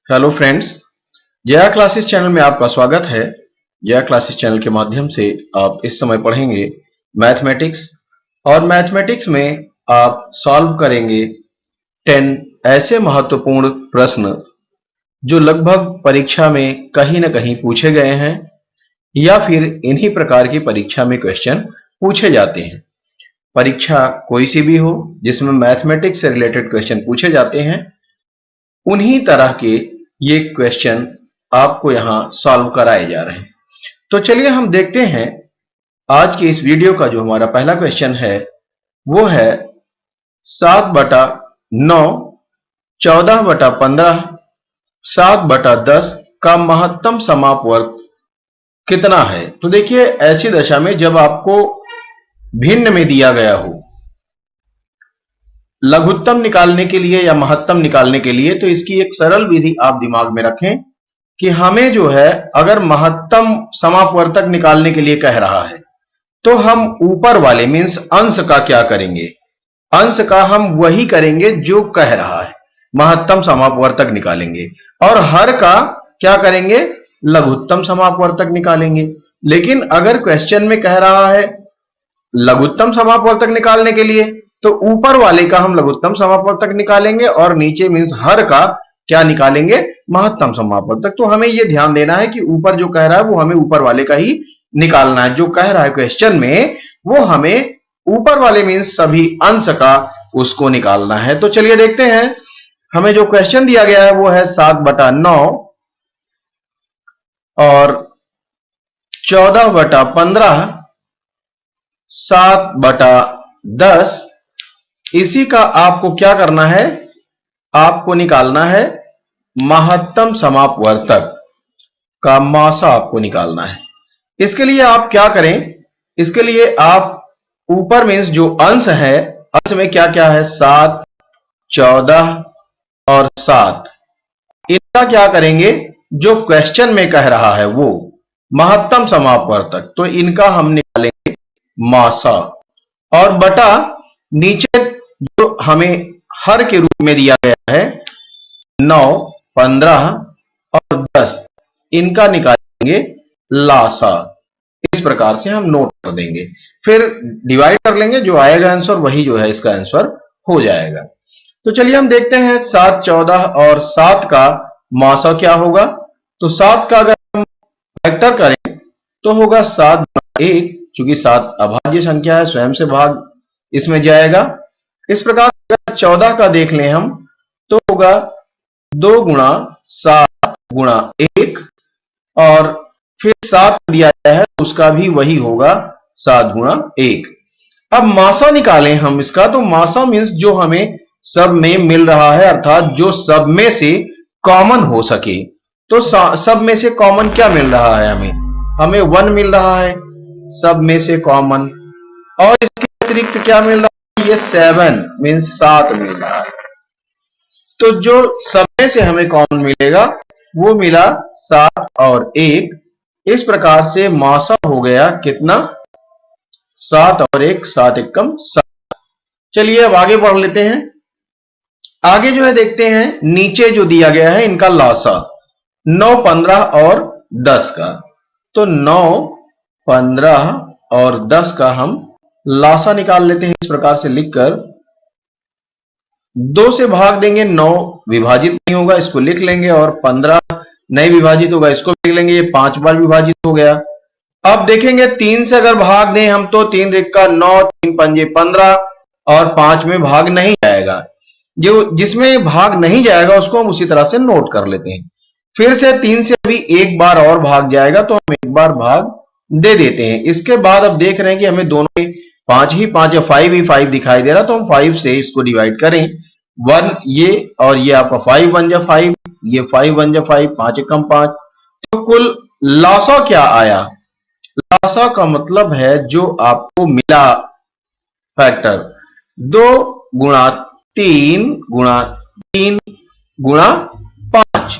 Hello friends, Jaya classes channel में आपका स्वागत है। जया क्लासेस चैनल के माध्यम से आप इस समय पढ़ेंगे मैथमेटिक्स और मैथमेटिक्स में आप सॉल्व करेंगे 10 ऐसे महत्वपूर्ण प्रश्न जो लगभग परीक्षा में कहीं न कहीं पूछे गए हैं या फिर इन्हीं प्रकार की परीक्षा में क्वेश्चन पूछे जाते हैं। परीक्षा कोई सी भी हो जिसमें मैथमेटिक्स से रिलेटेड क्वेश्चन पूछे जाते हैं, उन्हीं तरह के ये क्वेश्चन आपको यहां सॉल्व कराए जा रहे हैं। तो चलिए हम देखते हैं आज के इस वीडियो का जो हमारा पहला क्वेश्चन है वो है 7/9, 14/15, 7/10 का महत्तम समापवर्त कितना है। तो देखिए, ऐसी दशा में जब आपको भिन्न में दिया गया हो लघुत्तम निकालने के लिए या महत्तम निकालने के लिए, तो इसकी एक सरल विधि आप दिमाग में रखें कि हमें जो है अगर महत्तम समापवर्तक निकालने के लिए कह रहा है तो हम ऊपर वाले मींस अंश का क्या करेंगे, अंश का हम वही करेंगे जो कह रहा है, महत्तम समापवर्तक निकालेंगे और हर का क्या करेंगे, लघुत्तम समापवर्तक निकालेंगे। लेकिन अगर क्वेश्चन में कह रहा है लघुत्तम समापवर्तक निकालने के लिए तो ऊपर वाले का हम लघुत्तम समापवर्तक निकालेंगे और नीचे मींस हर का क्या निकालेंगे, महत्तम समापवर्तक। तो हमें यह ध्यान देना है कि ऊपर जो कह रहा है वो हमें ऊपर वाले का ही निकालना है, जो कह रहा है क्वेश्चन में वो हमें ऊपर वाले मींस सभी अंश का उसको निकालना है। तो चलिए देखते हैं, हमें जो क्वेश्चन दिया गया है वो है 7/9 और 14/15, 7/10। इसी का आपको क्या करना है, आपको निकालना है महत्तम समापवर्तक का मासा आपको निकालना है। इसके लिए आप क्या करें, इसके लिए आप ऊपर मींस जो अंश है, अंश में क्या क्या है 7, 14 और 7, इनका क्या करेंगे, जो क्वेश्चन में कह रहा है वो महत्तम समापवर्तक, तो इनका हम निकालेंगे मासा और बटा नीचे जो हमें हर के रूप में दिया गया है 9, 15 और 10, इनका निकालेंगे लासा। इस प्रकार से हम नोट कर देंगे, फिर डिवाइड कर लेंगे, जो आएगा आंसर वही जो है इसका आंसर हो जाएगा। तो चलिए हम देखते हैं 7, 14 और 7 का मासा क्या होगा। तो 7 का अगर हम वेक्टर करें तो होगा 7/1, क्योंकि 7 अभाज्य संख्या है, स्वयं से भाग इसमें जाएगा। इस प्रकार अगर 14 का देख लें हम तो होगा 2 गुणा 7 गुणा 1 और फिर 7 दिया गया है उसका भी वही होगा 7 गुणा 1। अब मासा निकालें हम इसका, तो मासा मींस जो हमें सब में मिल रहा है, अर्थात जो सब में से कॉमन हो सके। तो सब में से कॉमन क्या मिल रहा है, हमें 1 मिल रहा है सब में से कॉमन, और इसके अतिरिक्त क्या मिल रहा है, ये 7 मींस 7 मिल रहा है। तो जो सब में से हमें कॉमन मिलेगा वो मिला 7 और 1। इस प्रकार से मासा हो गया कितना, 7 और 1, 7 एकम 7। चलिए अब आगे बढ़ लेते हैं। आगे जो है देखते हैं नीचे जो दिया गया है इनका लासा 9, 15 और 10 का। तो 9, 15 और 10 का हम लासा निकाल लेते हैं। इस प्रकार से लिखकर 2 से भाग देंगे, 9 विभाजित नहीं होगा, इसको लिख लेंगे, और 15 नहीं विभाजित होगा, इसको लिख लेंगे, ये 5 बार विभाजित हो गया। अब देखेंगे 3 से अगर भाग दें हम तो 3 रिक्का 9, 3 पंजे 15 और 5 में भाग नहीं जाएगा। जो जिसमें भाग नहीं जाएगा उसको हम उसी तरह से नोट कर लेते हैं। फिर से 3 से अभी एक बार और भाग जाएगा तो हम एक बार भाग दे देते हैं। इसके बाद अब देख रहे हैं कि हमें दोनों में 5 ही 5 या 5 ही 5 दिखाई दे रहा, तो हम 5 से इसको डिवाइड करें, 1 ये और ये आपका 5 1 जा 5, ये 5 1 जा 5, 5 एकम 5। तो कुल लासा क्या आया, लासा का मतलब है जो आपको मिला फैक्टर 2 गुणा 3 गुणा 3 गुणा 5।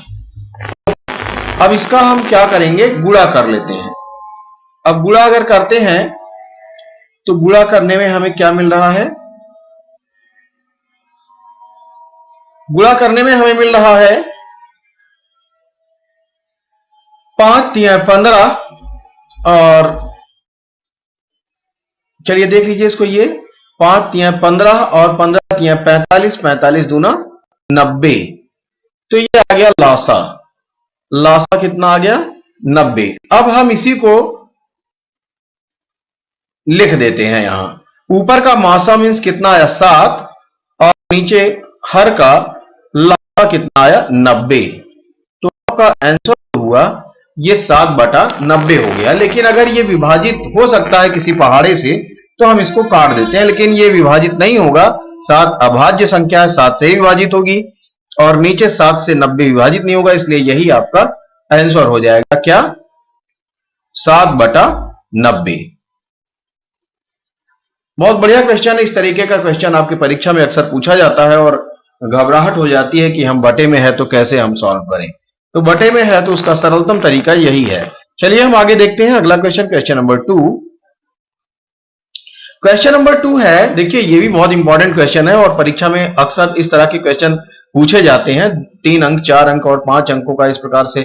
अब इसका हम क्या करेंगे, गुणा कर लेते हैं। अब गुणा अगर करते हैं तो गुणा करने में हमें क्या मिल रहा है, गुणा करने में हमें मिल रहा है 5 तिया 15 और चलिए देख लीजिए इसको, ये 5 तिया 15 और 15 तिया 45, 45 दूना 90। तो ये आ गया लासा। लासा कितना आ गया? 90। अब हम इसी को लिख देते हैं यहां। ऊपर का मासा मीन्स कितना आया? 7 और नीचे हर का लासा कितना आया? 90। तो आपका आंसर हुआ ये 7/90 हो गया। लेकिन अगर ये विभाजित हो सकता है किसी पहाड़े से तो हम इसको काट देते हैं, लेकिन ये विभाजित नहीं होगा। 7 अभाज्य संख्या है, 7 से ही विभाजित होगी और नीचे 7 से 90 विभाजित नहीं होगा, इसलिए यही आपका आंसर हो जाएगा। क्या? 7/90। बहुत बढ़िया क्वेश्चन। इस तरीके का क्वेश्चन आपकी परीक्षा में अक्सर पूछा जाता है और घबराहट हो जाती है कि हम बटे में है तो कैसे हम सॉल्व करें। तो बटे में है तो उसका सरलतम तरीका यही है। चलिए हम आगे देखते हैं अगला question, question number 2। Question number 2 है, देखिए ये भी बहुत इंपॉर्टेंट क्वेश्चन है और परीक्षा में अक्सर इस तरह के क्वेश्चन पूछे जाते हैं। 3 अंक, 4 अंक और 5 अंकों का, इस प्रकार से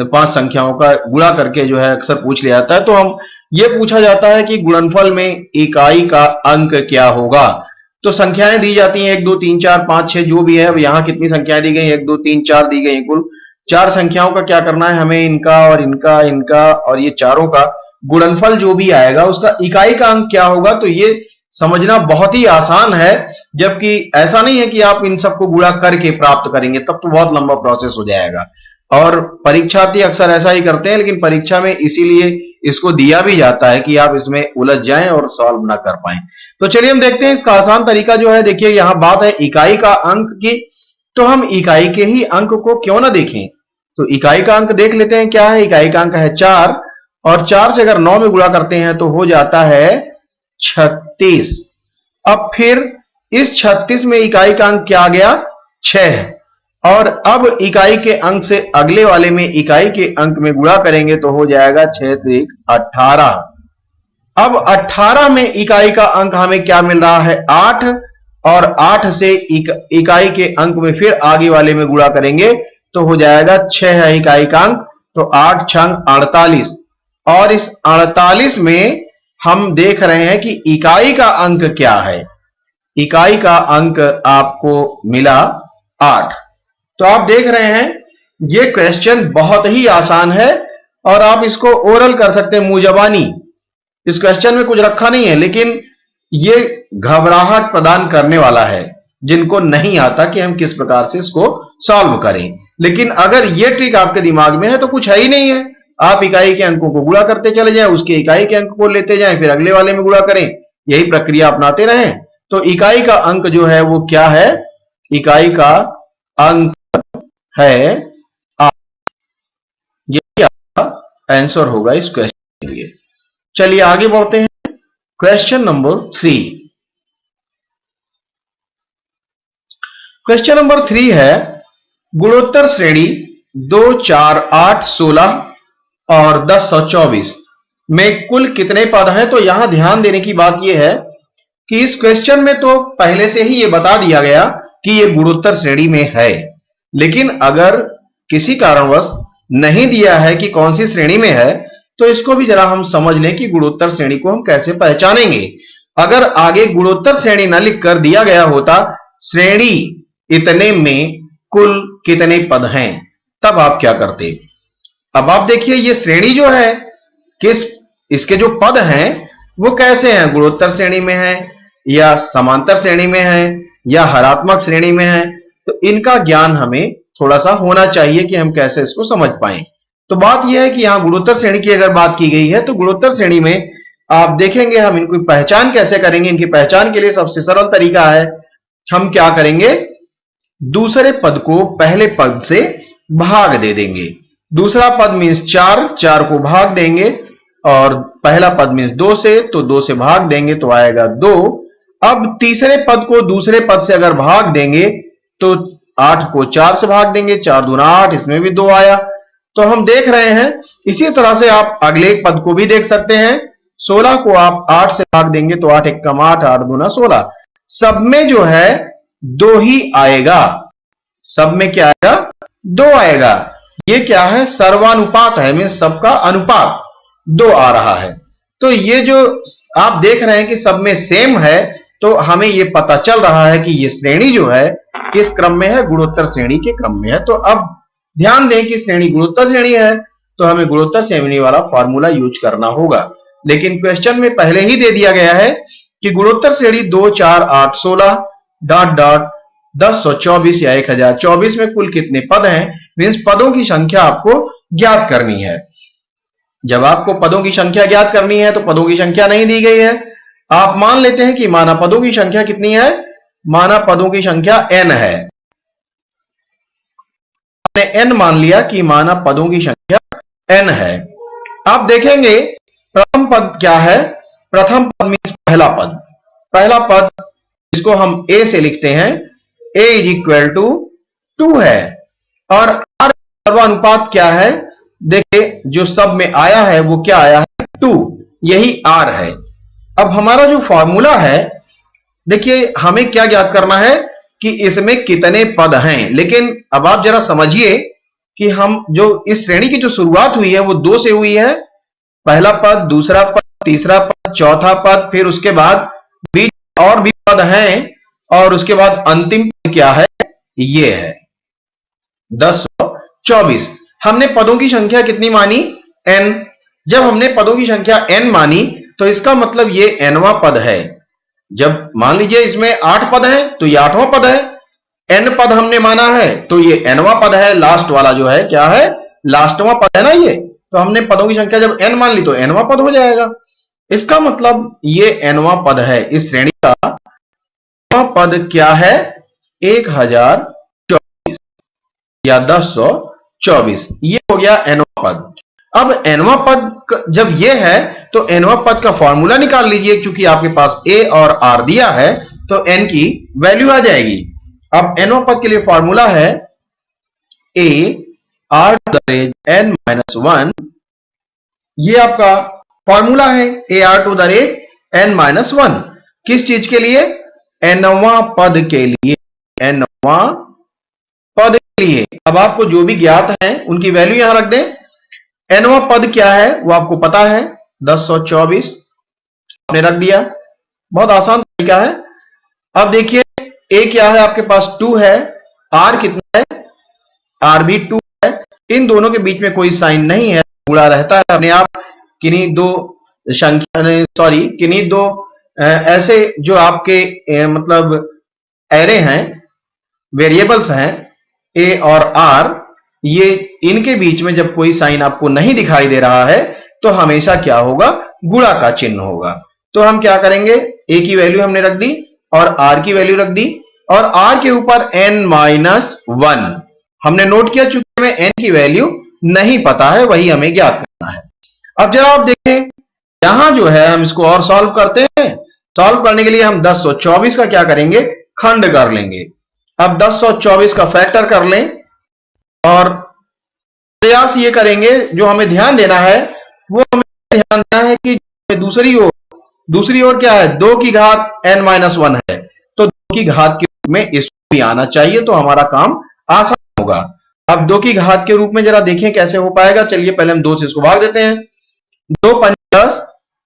5 संख्याओं का गुणा करके जो है अक्सर पूछ लिया जाता है। तो हम ये पूछा जाता है कि गुणनफल में इकाई का अंक क्या होगा। तो संख्याएं दी जाती हैं 1 2 3 4 5 6 जो भी है। अब यहाँ कितनी संख्याएं दी गई? 1 2 3 4 दी गई, कुल 4 संख्याओं का क्या करना है हमें? इनका और इनका, इनका और ये चारों का गुणनफल जो भी आएगा उसका इकाई का अंक क्या होगा। तो ये समझना बहुत ही आसान है, जबकि ऐसा नहीं है कि आप इन सबको गुणा करके प्राप्त करेंगे, तब तो बहुत लंबा प्रोसेस हो जाएगा। और परीक्षार्थी अक्सर ऐसा ही करते हैं, लेकिन परीक्षा में इसीलिए इसको दिया भी जाता है कि आप इसमें उलझ जाएं और सॉल्व ना कर पाएं। तो चलिए हम देखते हैं इसका आसान तरीका जो है। देखिए यहां बात है इकाई का अंक की, तो हम इकाई के ही अंक को क्यों ना देखें। तो इकाई का अंक देख लेते हैं। क्या है? इकाई का अंक है 4 और 4 से अगर 9 में गुणा करते हैं तो हो जाता है 36। अब फिर इस 36 में इकाई का अंक क्या आ गया? 6। और अब इकाई के अंक से अगले वाले में इकाई के अंक में गुणा करेंगे तो हो जाएगा 6 3 18। अब 18 में इकाई का अंक हमें क्या मिल रहा है? 8 और 8 से इकाई के अंक में फिर आगे वाले में गुणा करेंगे तो हो जाएगा 6 है इकाई का अंक, तो 8 6 48। और इस 48 में हम देख रहे हैं कि इकाई का अंक क्या है। इकाई का अंक आपको मिला 8। तो आप देख रहे हैं ये क्वेश्चन बहुत ही आसान है और आप इसको ओरल कर सकते हैं, मुंह जबानी। इस क्वेश्चन में कुछ रखा नहीं है, लेकिन ये घबराहट प्रदान करने वाला है जिनको नहीं आता कि हम किस प्रकार से इसको सॉल्व करें। लेकिन अगर ये ट्रिक आपके दिमाग में है तो कुछ है ही नहीं है। आप इकाई के अंकों को गुणा करते चले जाएं, उसके इकाई के अंक को लेते जाएं, फिर अगले वाले में गुणा करें, यही प्रक्रिया अपनाते रहें। तो इकाई का अंक जो है वो क्या है? इकाई का अंक है 8। यही आपका आंसर होगा इस क्वेश्चन के लिए। चलिए आगे बढ़ते हैं। Question number 3। क्वेश्चन नंबर 3 है, गुणोत्तर श्रेणी 2 4 8 16 और 10 और 24 में कुल कितने पद हैं। तो यहां ध्यान देने की बात यह है कि इस क्वेश्चन में तो पहले से ही यह बता दिया गया कि यह गुणोत्तर श्रेणी में है, लेकिन अगर किसी कारणवश नहीं दिया है कि कौन सी श्रेणी में है तो इसको भी जरा हम समझ लें कि गुणोत्तर श्रेणी को हम कैसे पहचानेंगे। अगर आगे गुणोत्तर श्रेणी न लिख कर दिया गया होता श्रेणी इतने में कुल कितने पद हैं, तब आप क्या करते? अब आप देखिए ये श्रेणी जो है किस, इसके जो पद हैं वो कैसे हैं, गुणोत्तर श्रेणी में है या समांतर श्रेणी में है या हरात्मक श्रेणी में है। तो इनका ज्ञान हमें थोड़ा सा होना चाहिए कि हम कैसे इसको समझ पाएं। तो बात यह है कि यहां गुणोत्तर श्रेणी की अगर बात की गई है तो गुणोत्तर श्रेणी में आप देखेंगे हम इनकी पहचान कैसे करेंगे। इनकी पहचान के लिए सबसे सरल तरीका है, हम क्या करेंगे, दूसरे पद को पहले पद से भाग दे देंगे। दूसरा पद मीन्स 4, 4 को भाग देंगे और पहला पद मीन्स 2 से, तो 2 से भाग देंगे तो आएगा 2। अब तीसरे पद को दूसरे पद से अगर भाग देंगे तो 8 को 4 से भाग देंगे, 4 दूना 8, इसमें भी 2 आया। तो हम देख रहे हैं इसी तरह से आप अगले पद को भी देख सकते हैं। 16 को आप 8 से भाग देंगे तो 8 एक कम 8, 8 दूना 16। सब में जो है 2 ही आएगा, सब में क्या आएगा, 2 आएगा। ये क्या है, सर्वानुपात है, मीन सबका अनुपात 2 आ रहा है। तो ये जो आप देख रहे हैं कि सब में सेम है, तो हमें ये पता चल रहा है कि ये श्रेणी जो है किस क्रम में है, गुणोत्तर श्रेणी के क्रम में है। तो अब ध्यान दें कि श्रेणी गुणोत्तर श्रेणी है, तो हमें गुणोत्तर श्रेणी वाला फॉर्मूला यूज करना होगा। लेकिन क्वेश्चन में पहले ही दे दिया गया है कि गुणोत्तर श्रेणी 2, 4, 8, 16 डॉट डॉट 1024 या 1024 में कुल कितने पद हैं, मीन्स पदों की संख्या आपको ज्ञात करनी है। जब आपको पदों की संख्या ज्ञात करनी है तो पदों की संख्या नहीं दी गई है। आप मान लेते हैं कि माना पदों की संख्या कितनी है, माना पदों की संख्या n है। आपने n मान लिया कि माना पदों की संख्या n है। आप देखेंगे प्रथम पद क्या है, प्रथम पद मीन्स पहला पद, पहला पद जिसको हम a से लिखते हैं, a इज इक्वल टू 2 है। और r सर्वानुपात क्या है, देखिए जो सब में आया है वो क्या आया है, 2, यही r है। अब हमारा जो फॉर्मूला है, देखिए हमें क्या ज्ञात करना है कि इसमें कितने पद हैं। लेकिन अब आप जरा समझिए कि हम जो इस श्रेणी की जो शुरुआत हुई है वो 2 से हुई है, पहला पद, दूसरा पद, तीसरा पद, चौथा पद, फिर उसके बाद बीच और भी पद हैं, और उसके बाद अंतिम पद क्या है, ये है 1024। हमने पदों की संख्या कितनी मानी, n। जब हमने पदों की संख्या n मानी तो इसका मतलब ये nवां पद है। जब मान लीजिए इसमें 8 पद हैं तो ये 8वां पद है, n पद हमने माना है तो ये nवां पद है, लास्ट वाला जो है क्या है, लास्टवां पद है ना ये। तो हमने पदों की संख्या जब n मान ली तो nवां पद हो जाएगा। इसका मतलब ये nवां पद है, इस श्रेणी का पद क्या है, 1024 या 1024, ये हो गया nवां पद। अब nवां पद जब ये है तो nवां पद का फॉर्मूला निकाल लीजिए, क्योंकि आपके पास a और r दिया है तो n की वैल्यू आ जाएगी। अब nवां पद के लिए फॉर्मूला है a r to the raise n minus 1, ये आपका फॉर्मूला है a r to the raise n minus 1। किस चीज के लिए, nवां पद के लिए, nवां पद के लिए। अब आपको जो भी ज्ञात है उनकी वैल्यू यहां रख दें। nवां पद क्या है वो आपको पता है, 1024 आपने रख दिया, बहुत आसान तरीका है। अब देखिए a क्या है, आपके पास 2 है, r कितना है, r भी 2 है, इन दोनों के बीच में कोई साइन नहीं है, गुणा रहता है अपने आप। किन्हीं दो संख्या, सॉरी किन्हीं दो ऐसे जो आपके मतलब एरे हैं, वेरिएबल्स हैं a और r, ये इनके बीच में जब कोई साइन आपको नहीं दिखाई दे रहा है तो हमेशा क्या होगा, गुणा का चिन्ह होगा। तो हम क्या करेंगे, a की वैल्यू हमने रख दी और r की वैल्यू रख दी, और r के ऊपर n माइनस 1 हमने नोट किया, चूंकि हमें n की वैल्यू नहीं पता है, वही हमें ज्ञात करना है। अब जरा आप देखें यहां जो है, हम इसको और सॉल्व करते हैं। सॉल्व करने के लिए हम 1024 का क्या करेंगे, खंड कर लेंगे। अब 1024 का फैक्टर कर लें और प्रयास ये करेंगे, जो हमें ध्यान देना है वो हमें ध्यान देना है कि दूसरी ओर क्या है, 2 की घात n माइनस 1 है, तो 2 की घात के रूप में इसको भी आना चाहिए, तो हमारा काम आसान होगा। अब 2 की घात के रूप में जरा देखें कैसे हो पाएगा। चलिए पहले हम 2 से इसको भाग देते हैं। 2 पंजे 10,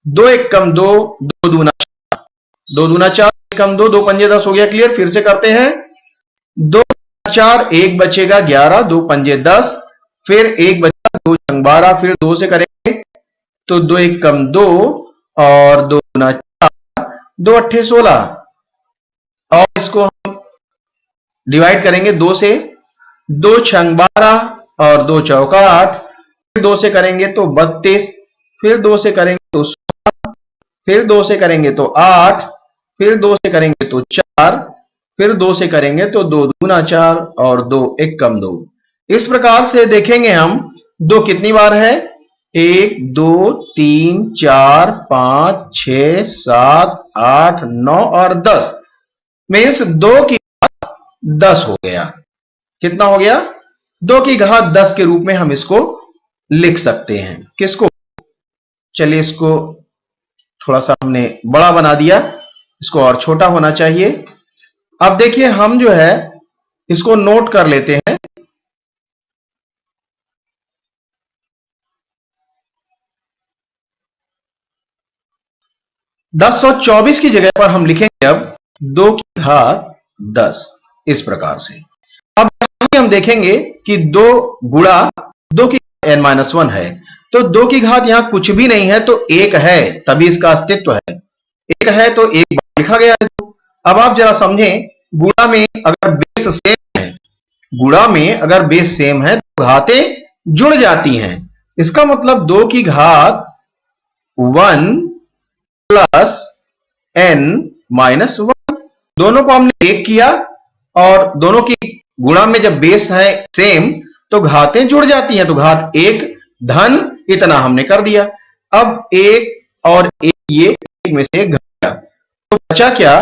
2 एक कम 2, 2 दूना 4, 2 दूना 4 कम 2, 2 पंजे 10 हो गया क्लियर। फिर से करते हैं, 2 4, 1 बचेगा 11, 2 पंजे 10, फिर 1 बचा 2 छंग 12, फिर 2 से करेंगे तो 2 एक कम 2 और 2 गुना 4, 2 अट्ठे 16, और इसको हम डिवाइड करेंगे 2 से, 2 छंग 12 और 2 चौका 8, फिर 2 से करेंगे तो 32, फिर 2 से करेंगे तो 16, फिर 2 से करेंगे तो 8, फिर 2 से करेंगे तो 4, फिर 2 से करेंगे तो 2 दूना 4 और 2 एक कम 2। इस प्रकार से देखेंगे हम 2 कितनी बार है, 1 2 3 4 5 6 7 8 9 और 10, मीन्स 2 की घात 10 हो गया। कितना हो गया, 2 की घात 10 के रूप में हम इसको लिख सकते हैं। किसको, चलिए इसको थोड़ा सा हमने बड़ा बना दिया, इसको और छोटा होना चाहिए। अब देखिए हम जो है इसको नोट कर लेते हैं। 1024 की जगह पर हम लिखेंगे अब 2 की घात 10 इस प्रकार से। अब हम देखेंगे कि 2 गुणा 2 की n-1 है, तो 2 की घात यहां कुछ भी नहीं है, तो 1 है, तभी इसका अस्तित्व है। 1 है तो 1 लिखा गया है। अब आप जरा समझें, गुणा में अगर बेस सेम है, गुणा में अगर बेस सेम है तो घातें जुड़ जाती हैं। इसका मतलब 2 की घात 1 प्लस n-1, दोनों को हमने 1 किया और दोनों की गुणा में जब बेस है सेम तो घातें जुड़ जाती हैं, तो घात 1 धन इतना हमने कर दिया। अब 1 और 1 ये 1 में से घट गया, तो बचा क्या?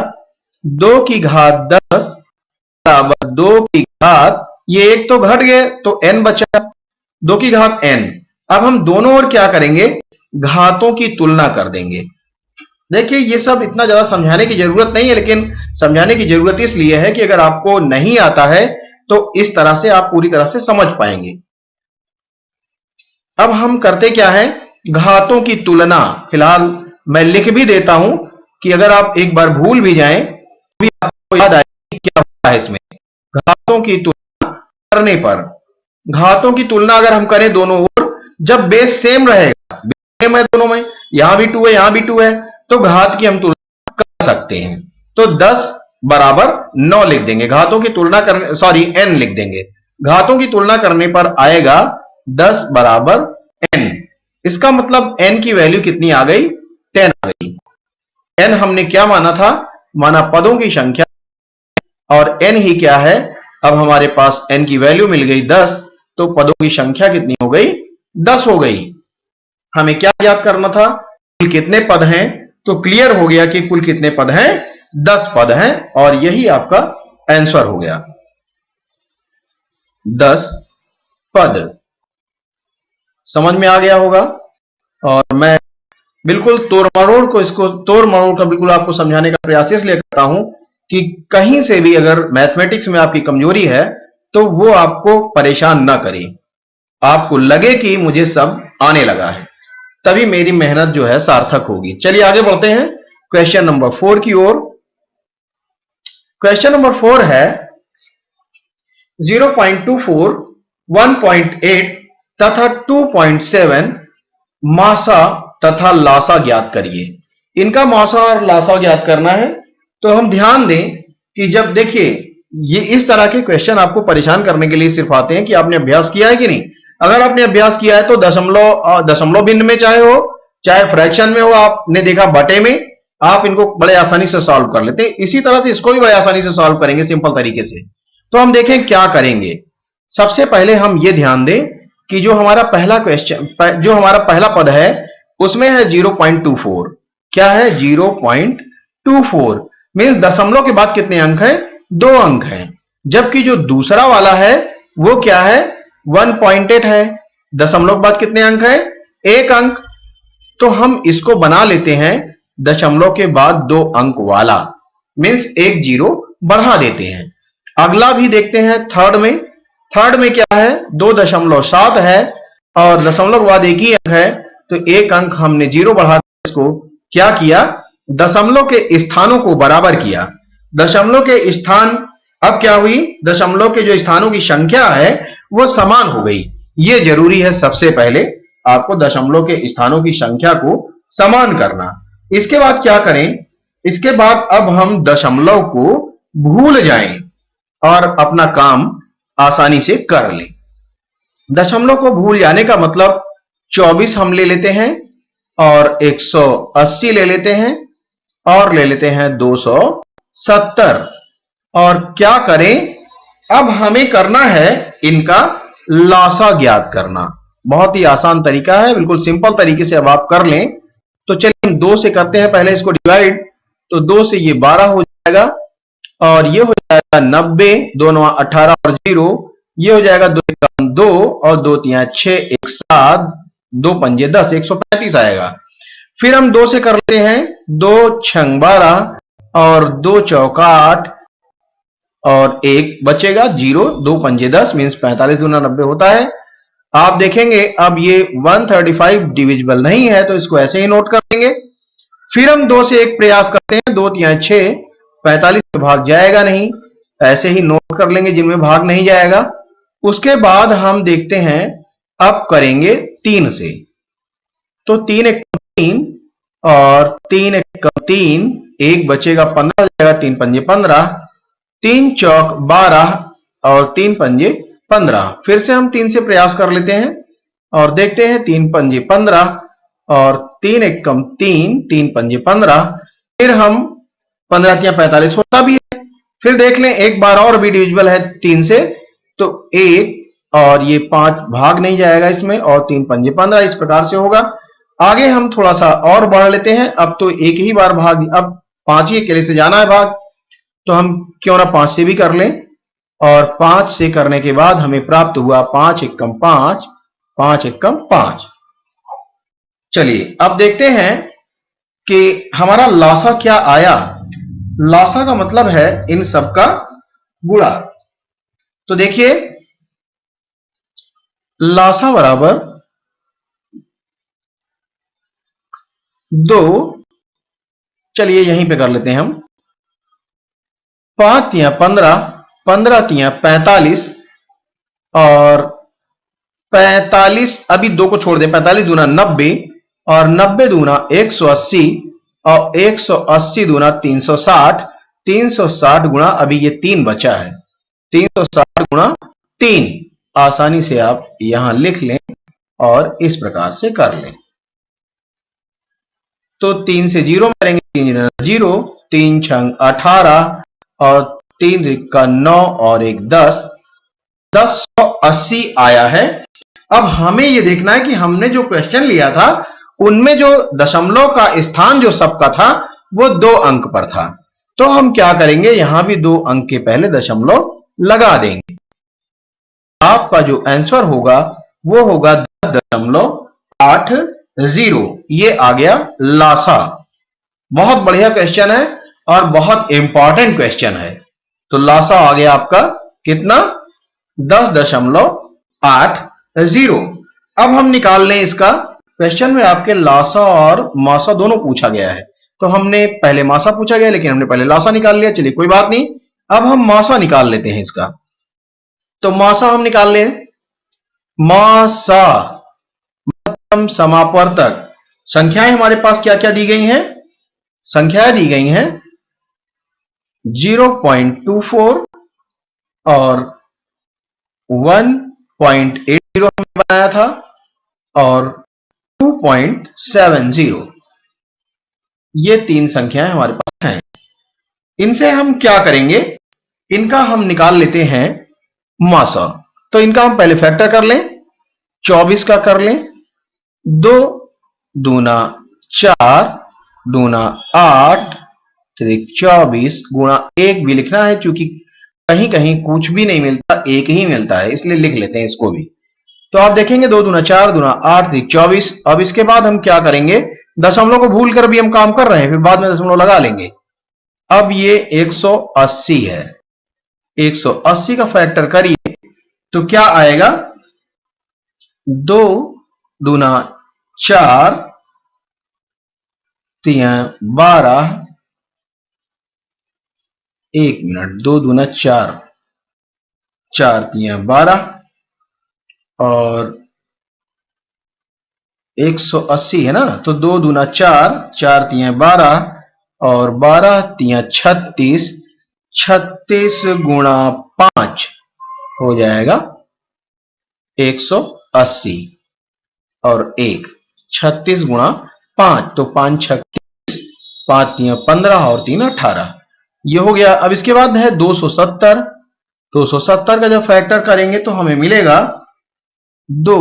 2 की घात 10 बराबर 2 की घात, ये 1 तो घट गए तो n बचा, 2 की घात n। अब हम दोनों ओर क्या करेंगे? घातों की तुलना कर देंगे। देखिए ये सब इतना ज्यादा समझाने की जरूरत नहीं है, लेकिन समझाने की जरूरत इसलिए है कि अगर आपको नहीं आता है तो इस तरह से आप पूरी तरह से समझ पाएंगे। अब हम करते क्या है? घातों की तुलना। फिलहाल मैं लिख भी देता हूं कि अगर आप एक बार भूल भी जाएं तो भी आपको याद आएगी क्या होता है इसमें। घातों की तुलना करने पर, घातों की तुलना अगर हम करें दोनों ओर, जब बेस सेम रहेगा, सेम है दोनों में, यहां भी 2 है यहां भी 2 है, तो घात की हम तुलना कर सकते हैं। तो 10 बराबर 9 लिख देंगे, घातों की तुलना करने, सॉरी n लिख देंगे, घातों की तुलना करने पर आएगा 10 बराबर n। इसका मतलब n की वैल्यू कितनी आ गई? 10 आ गई। n हमने क्या माना था? माना पदों की संख्या, और n ही क्या है? अब हमारे पास n की वैल्यू मिल गई 10, तो पदों की संख्या कितनी हो गई? 10 हो गई। हमें क्या याद करना था? कुल कितने पद हैं, तो क्लियर हो गया कि कुल कितने पद हैं? 10 पद हैं, और यही आपका आंसर हो गया, 10 पद। समझ में आ गया होगा। और मैं बिल्कुल तोड़ मरोड़ को, इसको तोड़ मरोड़ का बिल्कुल आपको समझाने का प्रयास इसलिए करता हूं कि कहीं से भी अगर मैथमेटिक्स में आपकी कमजोरी है तो वो आपको परेशान ना करे, आपको लगे कि मुझे सब आने लगा है, तभी मेरी मेहनत जो है सार्थक होगी। चलिए आगे बढ़ते हैं क्वेश्चन नंबर 4 की ओर। क्वेश्चन नंबर 4 है 0.24, 1.8 तथा 2.7 मासा तथा लासा ज्ञात करिए। इनका मासा और लासा ज्ञात करना है। तो हम ध्यान दें कि जब देखिए ये इस तरह के क्वेश्चन आपको परेशान करने के लिए सिर्फ आते हैं कि आपने अभ्यास किया है कि नहीं। अगर आपने अभ्यास किया है तो दशमलव भिन्न में चाहे हो, चाहे फ्रैक्शन में हो, आपने देखा बटे में, आप इनको बड़े आसानी से सॉल्व कर लेते हैं। इसी तरह से इसको भी बड़े आसानी से सॉल्व करेंगे सिंपल तरीके से। तो हम देखें क्या करेंगे। सबसे पहले हम ये ध्यान दें कि जो हमारा पहला क्वेश्चन, जो हमारा पहला पद है उसमें है 0.24। क्या है? 0.24 मीन्स दशमलव के बाद कितने अंक हैं? 2 अंक हैं। जबकि जो दूसरा वाला है वो क्या है? 1.8 है। दशमलव के बाद कितने अंक हैं? 1 अंक। तो हम इसको बना लेते हैं दशमलव के बाद 2 अंक वाला, मीन्स 1 0 बढ़ा देते हैं। अगला भी देखते हैं थर्ड में। थर्ड में क्या है? 2.7 है और दशमलव के बाद 1 ही अंक है, तो 1 अंक हमने 0 बढ़ा इसको क्या किया? दशमलव के स्थानों को बराबर किया। दशमलव के स्थान अब क्या हुई? दशमलव के जो स्थानों की संख्या है वो समान हो गई। ये जरूरी है, सबसे पहले आपको दशमलव के स्थानों की संख्या को समान करना। इसके बाद क्या करें? इसके बाद अब हम दशमलव को भूल जाएं और अपना काम आसानी से कर लें। दशमलव को भूल जाने का मतलब 24 हम ले लेते हैं और 180 ले लेते हैं और ले लेते हैं 270। और क्या करें? अब हमें करना है इनका लासा ज्ञात करना। बहुत ही आसान तरीका है, बिल्कुल सिंपल तरीके से अब आप कर लें। तो चलिए हम 2 से करते हैं पहले इसको डिवाइड। तो 2 से ये 12 हो जाएगा और ये हो जाएगा 90, 2 9 18 और 0, ये हो जाएगा 2 1 2 और 2 3 6 1 7, 2 5 10, 135 आएगा। फिर हम 2 से कर लेते हैं 2 6 12 और 2 4 8 और 1 बचेगा 0, 2 5 10 मीन्स 45 दूना 90 होता है। आप देखेंगे अब ये 135 डिविजिबल नहीं है, तो इसको ऐसे ही नोट कर देंगे। फिर हम 2 से 1 प्रयास करते हैं। 2 तिया 6, 45 में भाग जाएगा नहीं, ऐसे ही नोट कर लेंगे जिनमें भाग नहीं जाएगा। उसके बाद हम देखते हैं, अब करेंगे 3 से। तो 3 एक 3 और 3 एक 3, 1 बचेगा 15 हो जाएगा, 3 पंजे 15, 3 चौक 12 और 3 पंजे 15। फिर से हम 3 से प्रयास कर लेते हैं और देखते हैं, 3 पंजे 15 और 3 एक 3, 3 पंजे 15। फिर हम 15 तिया 45 होता भी है। फिर देख लें, एक बार और भी डिविजिबल है 3 से, तो 1 और ये 5 भाग नहीं जाएगा इसमें, और 3 पंजे 15, इस प्रकार से होगा। आगे हम थोड़ा सा और बढ़ लेते हैं। अब तो एक ही बार भाग, अब 5 ही अकेले से जाना है भाग, तो हम क्यों ना 5 से भी कर लें। और 5 से करने के बाद हमें प्राप्त हुआ 5 एकम 5, 5 एकम 5। चलिए अब देखते हैं कि हमारा लासा क्या आया। लासा का मतलब है इन सब का गुणा। तो देखिए, लासा बराबर 2, चलिए यहीं पे कर लेते हैं हम। 5 तिया 15, 15 तिया 45 और 45, अभी 2 को छोड़ दें, 45 दूना 90 और 90 दूना 180 और 180 दूना 360, 360 गुणा, अभी ये 3 बचा है, 360 गुणा 3। आसानी से आप यहां लिख लें और इस प्रकार से कर लें। तो 3 से 0 मारेंगे, 3 0, 3 छंग 18 और 3 का 9 और 1 10, 1080 आया है। अब हमें यह देखना है कि हमने जो क्वेश्चन लिया था उनमें जो दशमलव का स्थान जो सबका था वो 2 अंक पर था। तो हम क्या करेंगे, यहां भी 2 अंक के पहले दशमलव लगा देंगे। आपका जो आंसर होगा वो होगा 10.80। ये आ गया लासा। बहुत बढ़िया क्वेश्चन है और बहुत इंपॉर्टेंट क्वेश्चन है। तो लासा आ गया आपका कितना, 10.80। अब हम निकाल लें इसका। क्वेश्चन में आपके लासा और मासा दोनों पूछा गया है, तो हमने पहले मासा पूछा गया लेकिन हमने पहले लासा निकाल लिया। चलिए कोई बात नहीं, अब हम मासा निकाल लेते हैं इसका। तो मासा हम निकाल लें। मासा मतलब समापवर्तक। संख्याएं हमारे पास क्या क्या दी गई हैं, संख्याएं दी गई हैं 0.24 और 1.80 हमने बनाया था और 2.70। ये 3 संख्याएं हमारे पास हैं। इनसे हम क्या करेंगे, इनका हम निकाल लेते हैं मासा। तो इनका हम पहले फैक्टर कर लें, 24 का कर लें, 2 दूना 4 दूना 8 24 गुणा 1 भी लिखना है, क्योंकि कहीं कहीं कुछ भी नहीं मिलता, 1 ही मिलता है, इसलिए लिख लेते हैं इसको भी। तो आप देखेंगे 2 दूना 4 दूना 8 24। अब इसके बाद हम क्या करेंगे, दशमलव को भूल कर भी हम काम कर रहे हैं, फिर बाद में दशमलव लगा लेंगे। अब ये 180 है, 180 का फैक्टर करिए तो क्या आएगा, 2 दूना 4 तिया 12, 1 मिनट, 2 दूना 4, 4 तिया 12 और 180 है ना, तो 2 दूना 4, 4 तिया 12 और 12 तिया 36, 36 गुणा 5 हो जाएगा 180 और 1, 36 गुणा 5, तो 5 36, 5 तिया 15 और 3 18, ये हो गया। अब इसके बाद है 270। 270 का जब फैक्टर करेंगे तो हमें मिलेगा 2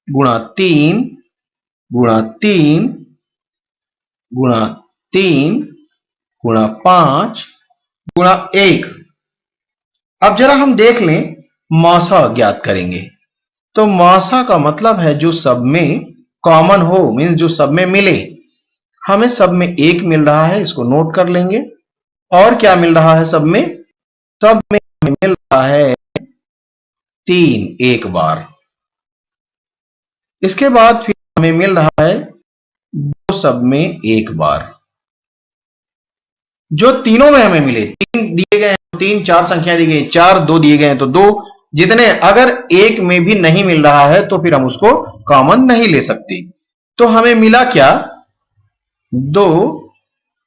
गुणा 3 गुणा 3 गुणा 3 गुणा 5 गुणा 1। अब जरा हम देख लें, मासा ज्ञात करेंगे। तो मासा का मतलब है जो सब में कॉमन हो, मीन्स जो सब में मिले। हमें सब में 1 मिल रहा है, इसको नोट कर लेंगे। और क्या मिल रहा है सब में, सब में हमें मिल रहा है 3 एक बार। इसके बाद फिर हमें मिल रहा है 2 सब में एक बार। जो तीनों में हमें मिले, 3 दिए गए हैं, 3, 4 संख्या दी गई, 4, 2 दिए गए हैं तो 2, जितने अगर एक में भी नहीं मिल रहा है तो फिर हम उसको कॉमन नहीं ले सकते। तो हमें मिला क्या, 2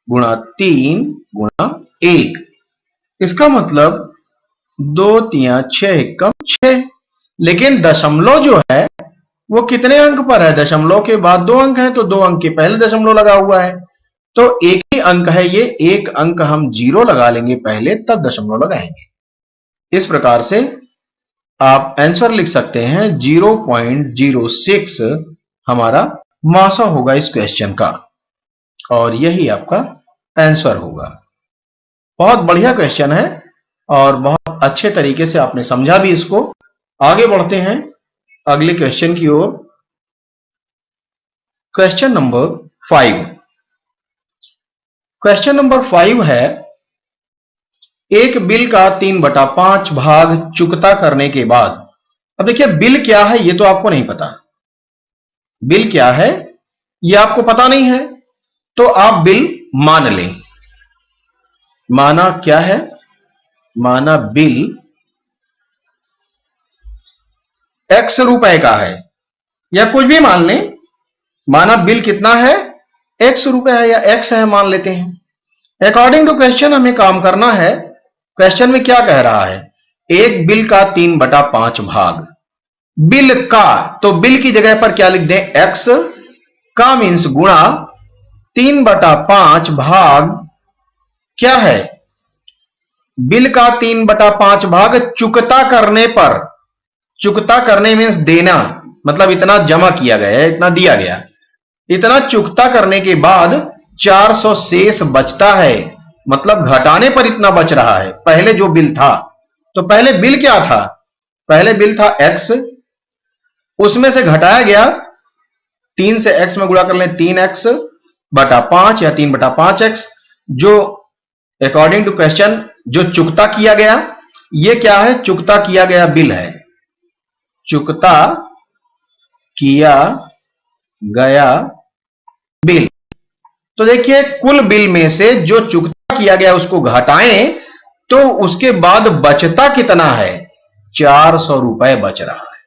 गुणा 3 गुणा 1। इसका मतलब 2 3 6 एकम 6। लेकिन दशमलव जो है वो कितने अंक पर है, दशमलव के बाद 2 अंक है तो 2 अंक के पहले दशमलव लगा हुआ है, तो एक ही अंक है ये, एक अंक हम 0 लगा लेंगे पहले, तब दशमलव लगाएंगे। इस प्रकार से आप आंसर लिख सकते हैं 0.06 हमारा मासा होगा इस क्वेश्चन का, और यही आपका आंसर होगा। बहुत बढ़िया क्वेश्चन है और बहुत अच्छे तरीके से आपने समझा भी इसको। आगे बढ़ते हैं अगले क्वेश्चन की ओर। Question number 5। क्वेश्चन नंबर 5 है, एक बिल का 3/5 भाग चुकता करने के बाद। अब देखिए बिल क्या है ये तो आपको नहीं पता, बिल क्या है ये आपको पता नहीं है, तो आप बिल मान लें। माना क्या है, माना बिल x रुपए का है, या कुछ भी मान लें। माना बिल कितना है, x रुपए है या x है मान लेते हैं। अकॉर्डिंग टू क्वेश्चन हमें काम करना है। क्वेश्चन में क्या कह रहा है, एक बिल का 3/5 भाग, बिल का, तो बिल की जगह पर क्या लिख दें, x का मीन्स गुणा 3/5 भाग क्या है, बिल का 3/5 भाग चुकता करने पर। चुकता करने मीन्स देना, मतलब इतना जमा किया गया है, इतना दिया गया, इतना चुकता करने के बाद 400 शेष बचता है, मतलब घटाने पर इतना बच रहा है। पहले जो बिल था, तो पहले बिल क्या था, पहले बिल था x, उसमें से घटाया गया 3 से x में गुणा कर लें 3x/5 या 3/5x, जो अकॉर्डिंग टू क्वेश्चन जो चुकता किया गया, ये क्या है, चुकता किया गया बिल है, चुकता किया गया बिल। तो देखिए कुल बिल में से जो चुकता किया गया उसको घटाएं तो उसके बाद बचता कितना है, 400 रुपए बच रहा है।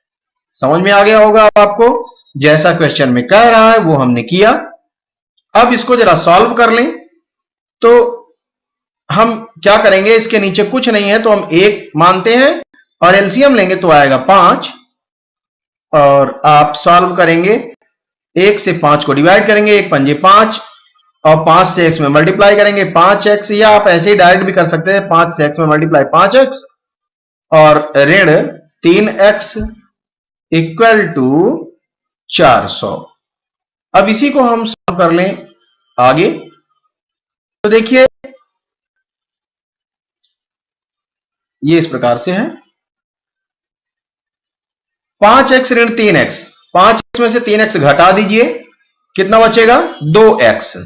समझ में आ गया होगा आपको, जैसा क्वेश्चन में कह रहा है वो हमने किया। अब इसको जरा सॉल्व कर लें। तो हम क्या करेंगे, इसके नीचे कुछ नहीं है तो हम 1 मानते हैं और एलसीएम लेंगे तो आएगा 5, और आप सॉल्व करेंगे, 1 से 5 को डिवाइड करेंगे, 1 पंजे 5, और 5 से x में मल्टीप्लाई करेंगे 5x, या आप ऐसे ही डायरेक्ट भी कर सकते हैं, 5 से x में मल्टीप्लाई 5x और ऋण 3x इक्वल टू 400। अब इसी को हम सॉल्व कर लें आगे। तो देखिए ये इस प्रकार से है, 5x ऋण 3x, 5x में से 3x घटा दीजिए, कितना बचेगा, 2x,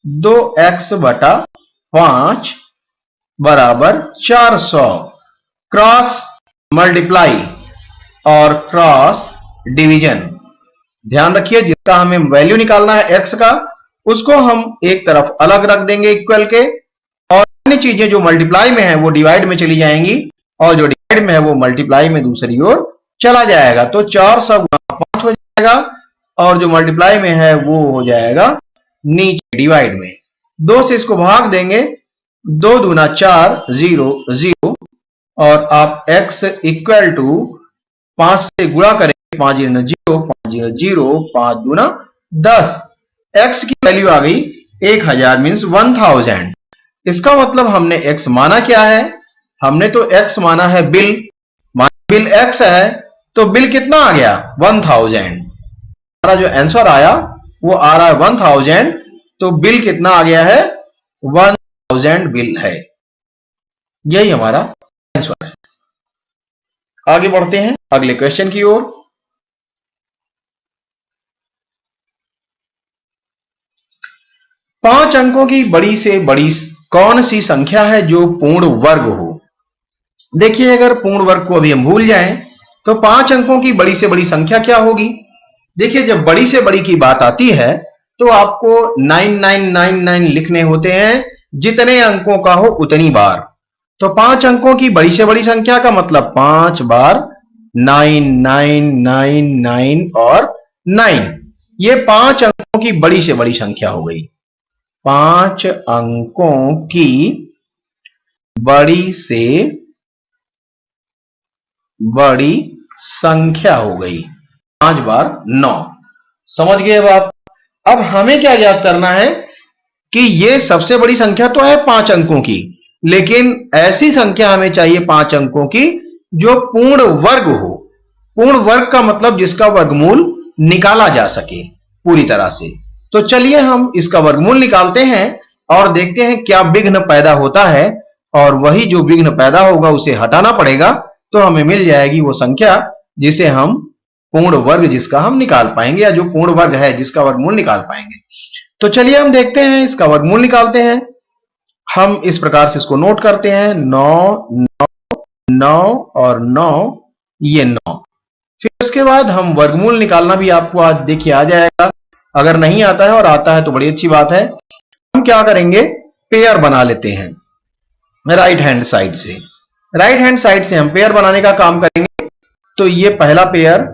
2x/5 बराबर 400। क्रॉस मल्टीप्लाई और क्रॉस डिवीजन, ध्यान रखिए जिसका हमें वैल्यू निकालना है x का, उसको हम एक तरफ अलग रख देंगे इक्वल के, और अन्य चीजें जो मल्टीप्लाई में है वो डिवाइड में चली जाएंगी, और जो डिवाइड में है वो मल्टीप्लाई में दूसरी ओर चला जाएगा। तो 400 गुणा 5 हो जाएगा, और जो मल्टीप्लाई में है वो हो जाएगा नीचे डिवाइड में। 2 से इसको भाग देंगे, 2 दूना 4, 0 0, और आप x इक्वल टू 5 से गुणा करेंगे, 5 0 0, 5 0 0, 5 दूना 10, x की वैल्यू आ गई 1000 मीन्स 1000। इसका मतलब हमने x माना क्या है, हमने तो x माना है बिल, बिल x है, तो बिल कितना आ गया, 1000। हमारा जो आंसर आया वो आ रहा है 1000, तो बिल कितना आ गया है, 1000 बिल है। यही हमारा आंसर है। आगे बढ़ते हैं अगले क्वेश्चन की ओर। पांच अंकों की बड़ी से बड़ी कौन सी संख्या है जो पूर्ण वर्ग हो। देखिए अगर पूर्ण वर्ग को अभी हम भूल जाएं तो 5 अंकों की बड़ी से बड़ी संख्या क्या होगी। देखिए जब बड़ी से बड़ी की बात आती है तो आपको 9999 लिखने होते हैं, जितने अंकों का हो उतनी बार। तो 5 अंकों की बड़ी से बड़ी संख्या का मतलब 5 बार 9999 और 9, ये 5 अंकों की बड़ी से बड़ी संख्या हो गई। 5 अंकों की बड़ी से बड़ी संख्या हो गई, 5 बार 9। समझ गए अब आप? अब हमें क्या याद करना है कि ये सबसे बड़ी संख्या तो है 5 अंकों की, लेकिन ऐसी संख्या हमें चाहिए 5 अंकों की जो पूर्ण वर्ग हो। पूर्ण वर्ग का मतलब जिसका वर्गमूल निकाला जा सके पूरी तरह से। तो चलिए हम इसका वर्गमूल निकालते हैं और देखते हैं क्या विघ्न पैदा होता है, और वही जो विघ्न पैदा होगा उसे हटाना पड़ेगा, तो हमें मिल जाएगी वो संख्या जिसे हम पूर्ण वर्ग जिसका हम निकाल पाएंगे, या जो पूर्ण वर्ग है जिसका वर्गमूल निकाल पाएंगे। तो चलिए हम देखते हैं, इसका वर्गमूल निकालते हैं। हम इस प्रकार से इसको नोट करते हैं, 9 9 9 और 9, ये 9। फिर उसके बाद हम वर्गमूल निकालना भी आपको आज देखिए आ जाएगा। अगर नहीं आता है और आता है तो बड़ी अच्छी बात है। हम क्या करेंगे, पेयर बना लेते हैं राइट हैंड साइड से। राइट हैंड साइड से हम पेयर बनाने का काम करेंगे। तो ये पहला पेयर,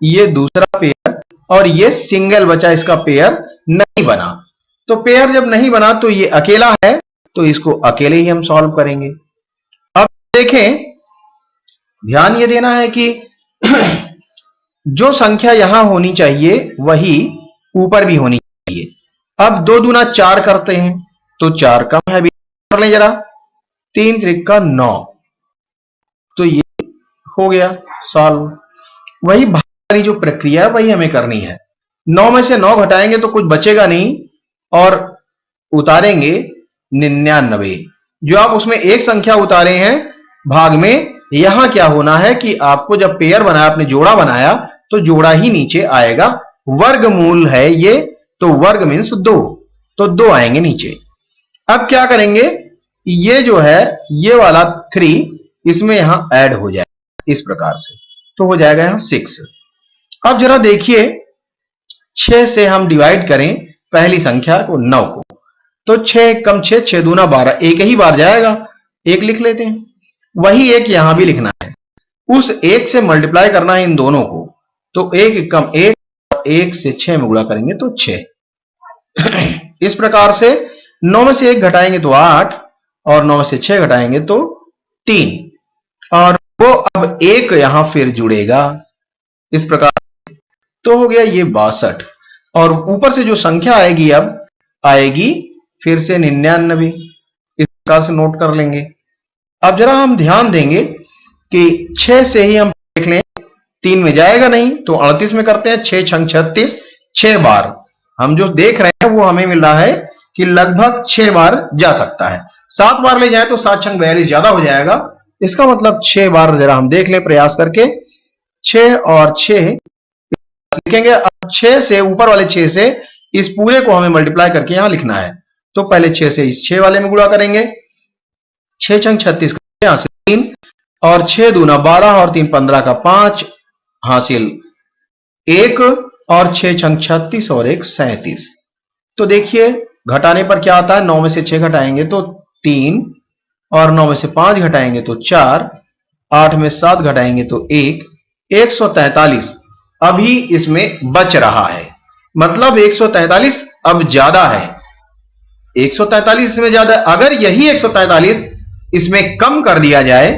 ये दूसरा पेयर, और ये सिंगल बचा, इसका पेयर नहीं बना। तो पेयर जब नहीं बना तो ये अकेला है, तो इसको अकेले ही हम सॉल्व करेंगे। अब देखें, ध्यान ये देना है कि जो संख्या यहां होनी चाहिए वही ऊपर भी होनी चाहिए। अब 2 दूना 4 करते हैं, तो 4 कम है, भी कर लें जरा, 3 त्रिका 9, तो ये हो गया सॉल्व। वही भारी जो प्रक्रिया है वही हमें करनी है। 9 में से 9 घटाएंगे तो कुछ बचेगा नहीं, और उतारेंगे 99। जो आप उसमें एक संख्या उतारे हैं भाग में, यहां क्या होना है कि आपको जब पेयर बनाया, आपने जोड़ा बनाया, तो जोड़ा ही नीचे आएगा। वर्गमूल है ये, तो वर्ग मीन्स 2, तो 2 आएंगे नीचे। अब क्या करेंगे, ये जो है ये वाला 3 इसमें यहां ऐड हो जाएगा इस प्रकार से, तो हो जाएगा यहां 6। अब जरा देखिए, 6 से हम डिवाइड करें पहली संख्या को 9 को, तो 6 कम 6, 6 दूना 12, एक ही बार जाएगा, 1 लिख लेते हैं। वही 1 यहां भी लिखना है, उस 1 से मल्टीप्लाई करना है इन दोनों को, तो 1 कम 1, 1 से 6 में गुणा करेंगे तो 6। इस प्रकार से 9 में से 1 घटाएंगे तो 8, और 9 में से 6 घटाएंगे तो 3, और वो अब 1 यहां फिर जुड़ेगा इस प्रकार, तो हो गया ये 62। और ऊपर से जो संख्या आएगी अब आएगी फिर से 99, इस प्रकार से नोट कर लेंगे। अब जरा हम ध्यान देंगे कि 6 से ही हम देख लें, 3 में जाएगा नहीं, तो 38 में करते हैं। 6 छंग 36, 6 बार हम जो देख रहे हैं वो हमें मिल रहा है कि लगभग 6 बार जा सकता है। 7 बार ले जाए तो 7 छंग 42 ज्यादा हो जाएगा, इसका मतलब 6 बार जरा हम देख लें प्रयास करके। 6 और 6 लिखेंगे। अब 6 से, ऊपर वाले 6 से इस पूरे को हमें मल्टीप्लाई करके यहां लिखना है, तो पहले 6 से इस 6 वाले में गुणा करेंगे। 6 छंग 36 यहां से 3, और 6 दूना 12, और 3 15 का 5 हासिल 1, और 6 छंग 36 और 1 37। तो देखिए घटाने पर क्या आता है, 9 में से 6 घटाएंगे तो 3, और 9 में से 5 घटाएंगे तो 4, 8 में 7 घटाएंगे तो 1, 143 अभी इसमें बच रहा है, मतलब 143 अब ज्यादा है। 143 इसमें ज्यादा, अगर यही 143 इसमें कम कर दिया जाए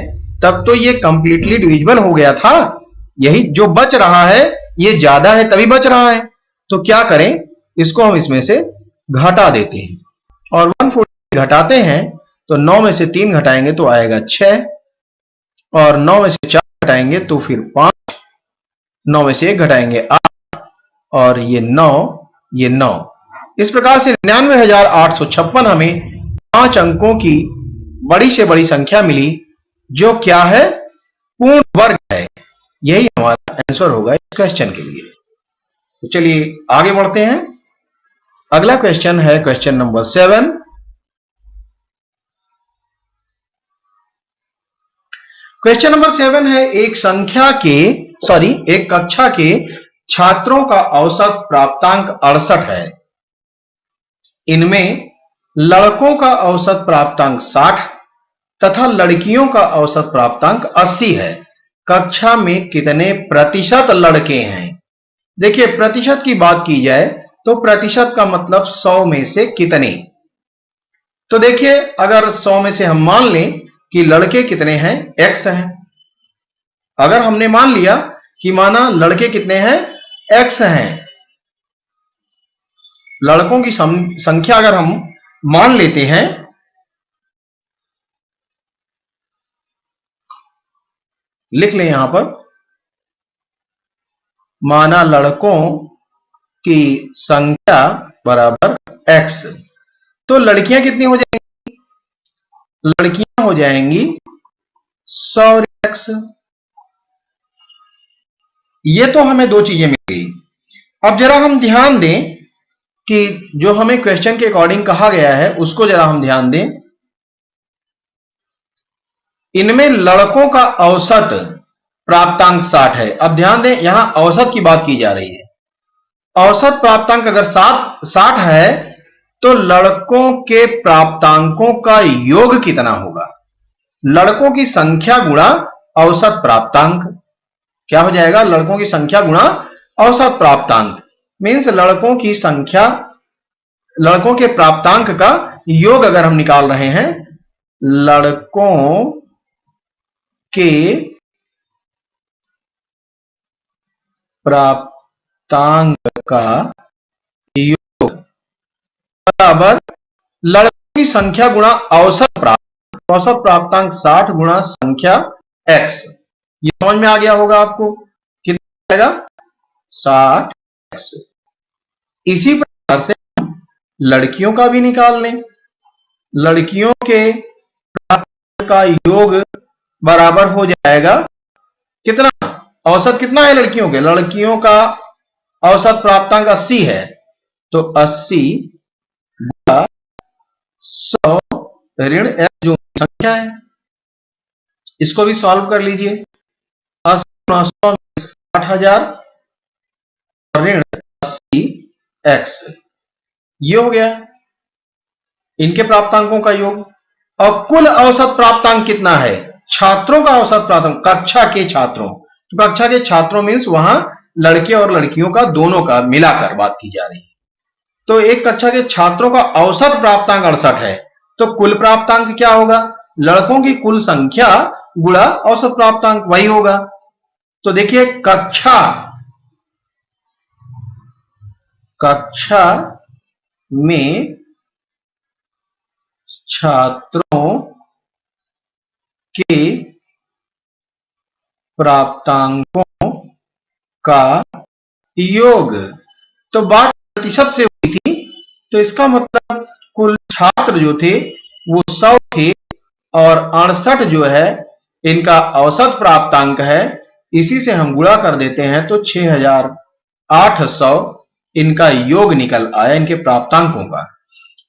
तब तो ये कंप्लीटली डिविजिबल हो गया था। यही जो बच रहा है ये ज्यादा है तभी बच रहा है, तो क्या करें, इसको हम इसमें से घटा देते हैं, और 140 घटाते हैं तो 9 में से 3 घटाएंगे तो आएगा 6, और 9 में से 4 घटाएंगे तो फिर 5, 9 में से 1 घटाएंगे 8, और ये 9। इस प्रकार से 99,856 हमें 5 अंकों की बड़ी से बड़ी संख्या मिली, जो क्या है, पूर्ण वर्ग है। यही हमारा आंसर होगा इस क्वेश्चन के लिए। तो चलिए आगे बढ़ते हैं। अगला क्वेश्चन है क्वेश्चन नंबर 7। क्वेश्चन नंबर 7 है, एक कक्षा के छात्रों का औसत प्राप्तांक 68 है। इनमें लड़कों का औसत प्राप्तांक 60 तथा लड़कियों का औसत प्राप्तांक 80 है। कक्षा में कितने प्रतिशत लड़के हैं? देखिए, प्रतिशत की बात की जाए तो प्रतिशत का मतलब 100 में से कितने। तो देखिए, अगर 100 में से हम मान लें कि लड़के कितने हैं, x हैं। अगर हमने मान लिया कि माना लड़के कितने हैं, x हैं, लड़कों की संख्या अगर हम मान लेते हैं, लिख लें यहां पर, माना लड़कों की संख्या बराबर x, तो लड़कियां कितनी हो जाएंगी? लड़कियां हो जाएंगी 100x। ये तो हमें दो चीजें मिल गई। अब जरा हम ध्यान दें कि जो हमें क्वेश्चन के अकॉर्डिंग कहा गया है उसको जरा हम ध्यान दें। इनमें लड़कों का औसत प्राप्तांक 60 है। अब ध्यान दें, यहां औसत की बात की जा रही है। औसत प्राप्तांक अगर 60 है तो लड़कों के प्राप्तांकों का योग कितना होगा? लड़कों की संख्या गुणा औसत प्राप्तांक क्या हो जाएगा? लड़कों की संख्या गुणा औसत प्राप्तांक मीन्स लड़कों की संख्या, लड़कों के प्राप्तांक का योग अगर हम निकाल रहे हैं, लड़कों के प्राप्तांक का योग बराबर लड़कों की संख्या गुणा औसत प्राप्तांक। औसत प्राप्तांक 60 गुणा संख्या x। ये समझ में आ गया होगा आपको, कितना आएगा? 60x। इसी प्रकार से लड़कियों का भी निकाल लें। लड़कियों के प्राप्तांक का योग बराबर हो जाएगा कितना? औसत कितना है लड़कियों के? लड़कियों का औसत प्राप्तांक 80 है, तो 80 गुणा 100 ऋण x जो संख्या है, इसको भी सॉल्व कर लीजिए। 80 गुणा 100 60,000 और ऋण 80x, ये हो गया इनके प्राप्तांकों का योग। और कुल औसत प्राप्तांक कितना है? छात्रों का औसत प्राप्तांक, कक्षा के छात्रों, तो कक्षा के छात्रों मीन्स वहां लड़के और लड़कियों का दोनों का मिलाकर बात की जा रही है। तो एक कक्षा के छात्रों का औसत प्राप्तांक 68 है, तो कुल प्राप्तांक क्या होगा? लड़कों की कुल संख्या गुणा औसत प्राप्तांक, वही होगा। तो देखिए, कक्षा में छात्रों के प्राप्तांकों का योग, तो बात प्रतिशत से हुई थी, तो इसका मतलब कुल छात्र जो थे वो 100 थे और 68 जो है इनका औसत प्राप्तांक है। इसी से हम गुणा कर देते हैं तो 6800 इनका योग निकल आया, इनके प्राप्तांकों का।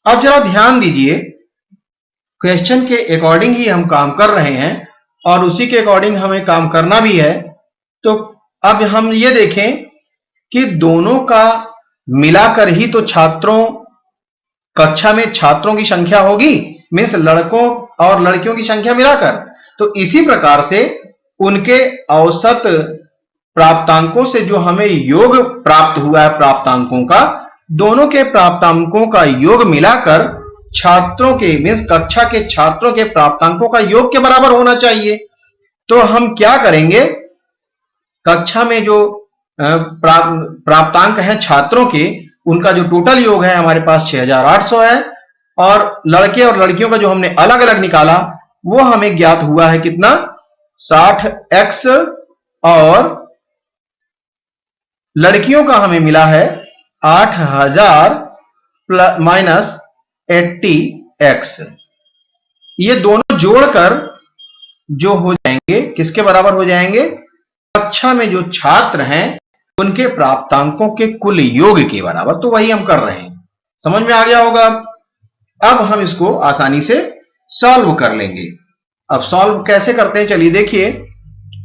अब जरा ध्यान दीजिए, क्वेश्चन के अकॉर्डिंग ही हम काम कर रहे हैं और उसी के अकॉर्डिंग हमें काम करना भी है। तो अब हम ये देखें कि दोनों का मिलाकर ही तो छात्रों, कक्षा में छात्रों की संख्या होगी, मीन्स लड़कों और लड़कियों की संख्या मिलाकर। तो इसी प्रकार से उनके औसत प्राप्तांकों से जो हमें योग प्राप्त हुआ है प्राप्तांकों का, दोनों के प्राप्तांकों का योग मिलाकर छात्रों के मीन्स कक्षा के छात्रों के प्राप्तांकों का योग के बराबर होना चाहिए। तो हम क्या करेंगे, कक्षा में जो प्राप्तांक हैं छात्रों के, उनका जो टोटल योग है हमारे पास 6800 है, और लड़के और लड़कियों का जो हमने अलग अलग निकाला वो हमें ज्ञात हुआ है कितना? 60x, और लड़कियों का हमें मिला है 8000 माइनस 80x। ये दोनों जोड़कर जो हो जाएंगे किसके बराबर हो जाएंगे? कक्षा में जो छात्र हैं उनके प्राप्तांकों के कुल योग के बराबर। तो वही हम कर रहे हैं, समझ में आ गया होगा। अब हम इसको आसानी से सॉल्व कर लेंगे। अब सॉल्व कैसे करते हैं, चलिए देखिए।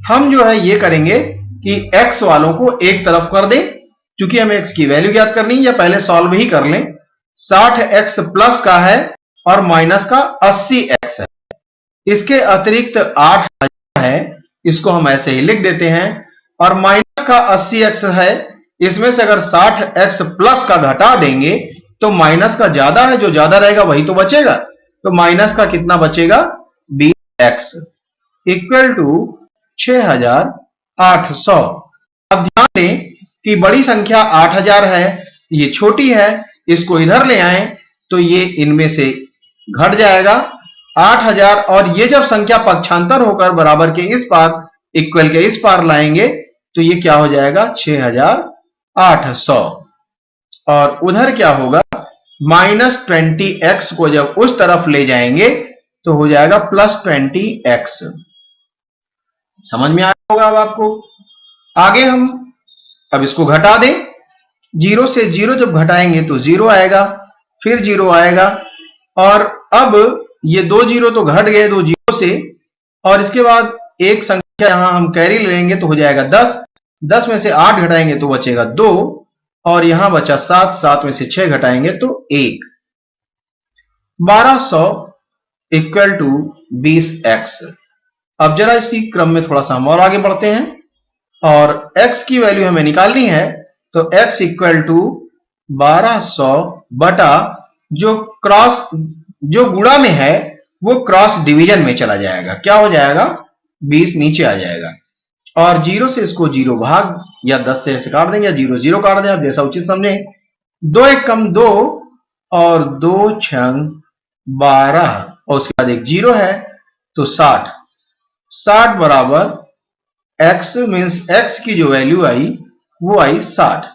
हम जो है ये करेंगे कि x वालों को एक तरफ कर दें, क्योंकि हमें x की वैल्यू ज्ञात करनी है, या पहले सॉल्व ही कर लें। 60x प्लस का है और माइनस का 80x है। इसके अतिरिक्त 8000 है, इसको हम ऐसे ही लिख देते हैं, और माइनस का 80x है। इसमें से अगर 60x प्लस का घटा देंगे तो माइनस का ज्यादा है, जो ज्यादा रहेगा वही तो बचेगा। तो माइनस का कितना बचेगा, 20x इक्वल टू 6800। अब ध्यान दें कि बड़ी संख्या 8000 है, ये छोटी है, इसको इधर ले आए तो ये इनमें से घट जाएगा 8000, और ये जब संख्या पक्षांतर होकर बराबर के इस पार इक्वल के इस पार लाएंगे तो ये क्या हो जाएगा, 6800। और उधर क्या होगा, -20x को जब उस तरफ ले जाएंगे तो हो जाएगा +20x। समझ में आया होगा अब आपको। आगे हम अब इसको घटा दें, 0 से 0 जब घटाएंगे तो 0 आएगा, फिर 0 आएगा, और अब ये 2 0 तो घट गए 2 0 से, और इसके बाद एक संख्या यहां हम कैरी लेंगे तो हो जाएगा 10। 10 में से 8 घटाएंगे तो बचेगा 2, और यहां बचा 7। 7 में से 6 घटाएंगे तो 1। 1200 इक्वल टू 20x। अब जरा इसी क्रम में थोड़ा सा हम और आगे बढ़ते हैं, और x की वैल्यू हमें निकालनी है। तो x इक्वल टू 1200 बटा जो गुणा में है वो क्रॉस डिवीजन में चला जाएगा। क्या हो जाएगा, 20 नीचे आ जाएगा, और 0 से इसको 0 भाग या 10 से ऐसे काट देंगे, या 0 0 काट दें, आप जैसा उचित समझे। 2 1 कम 2, और 2 6 12, और उसके बाद एक 0 है तो 60। 60 बराबर x मीन्स x की जो वैल्यू आई वो आई 60।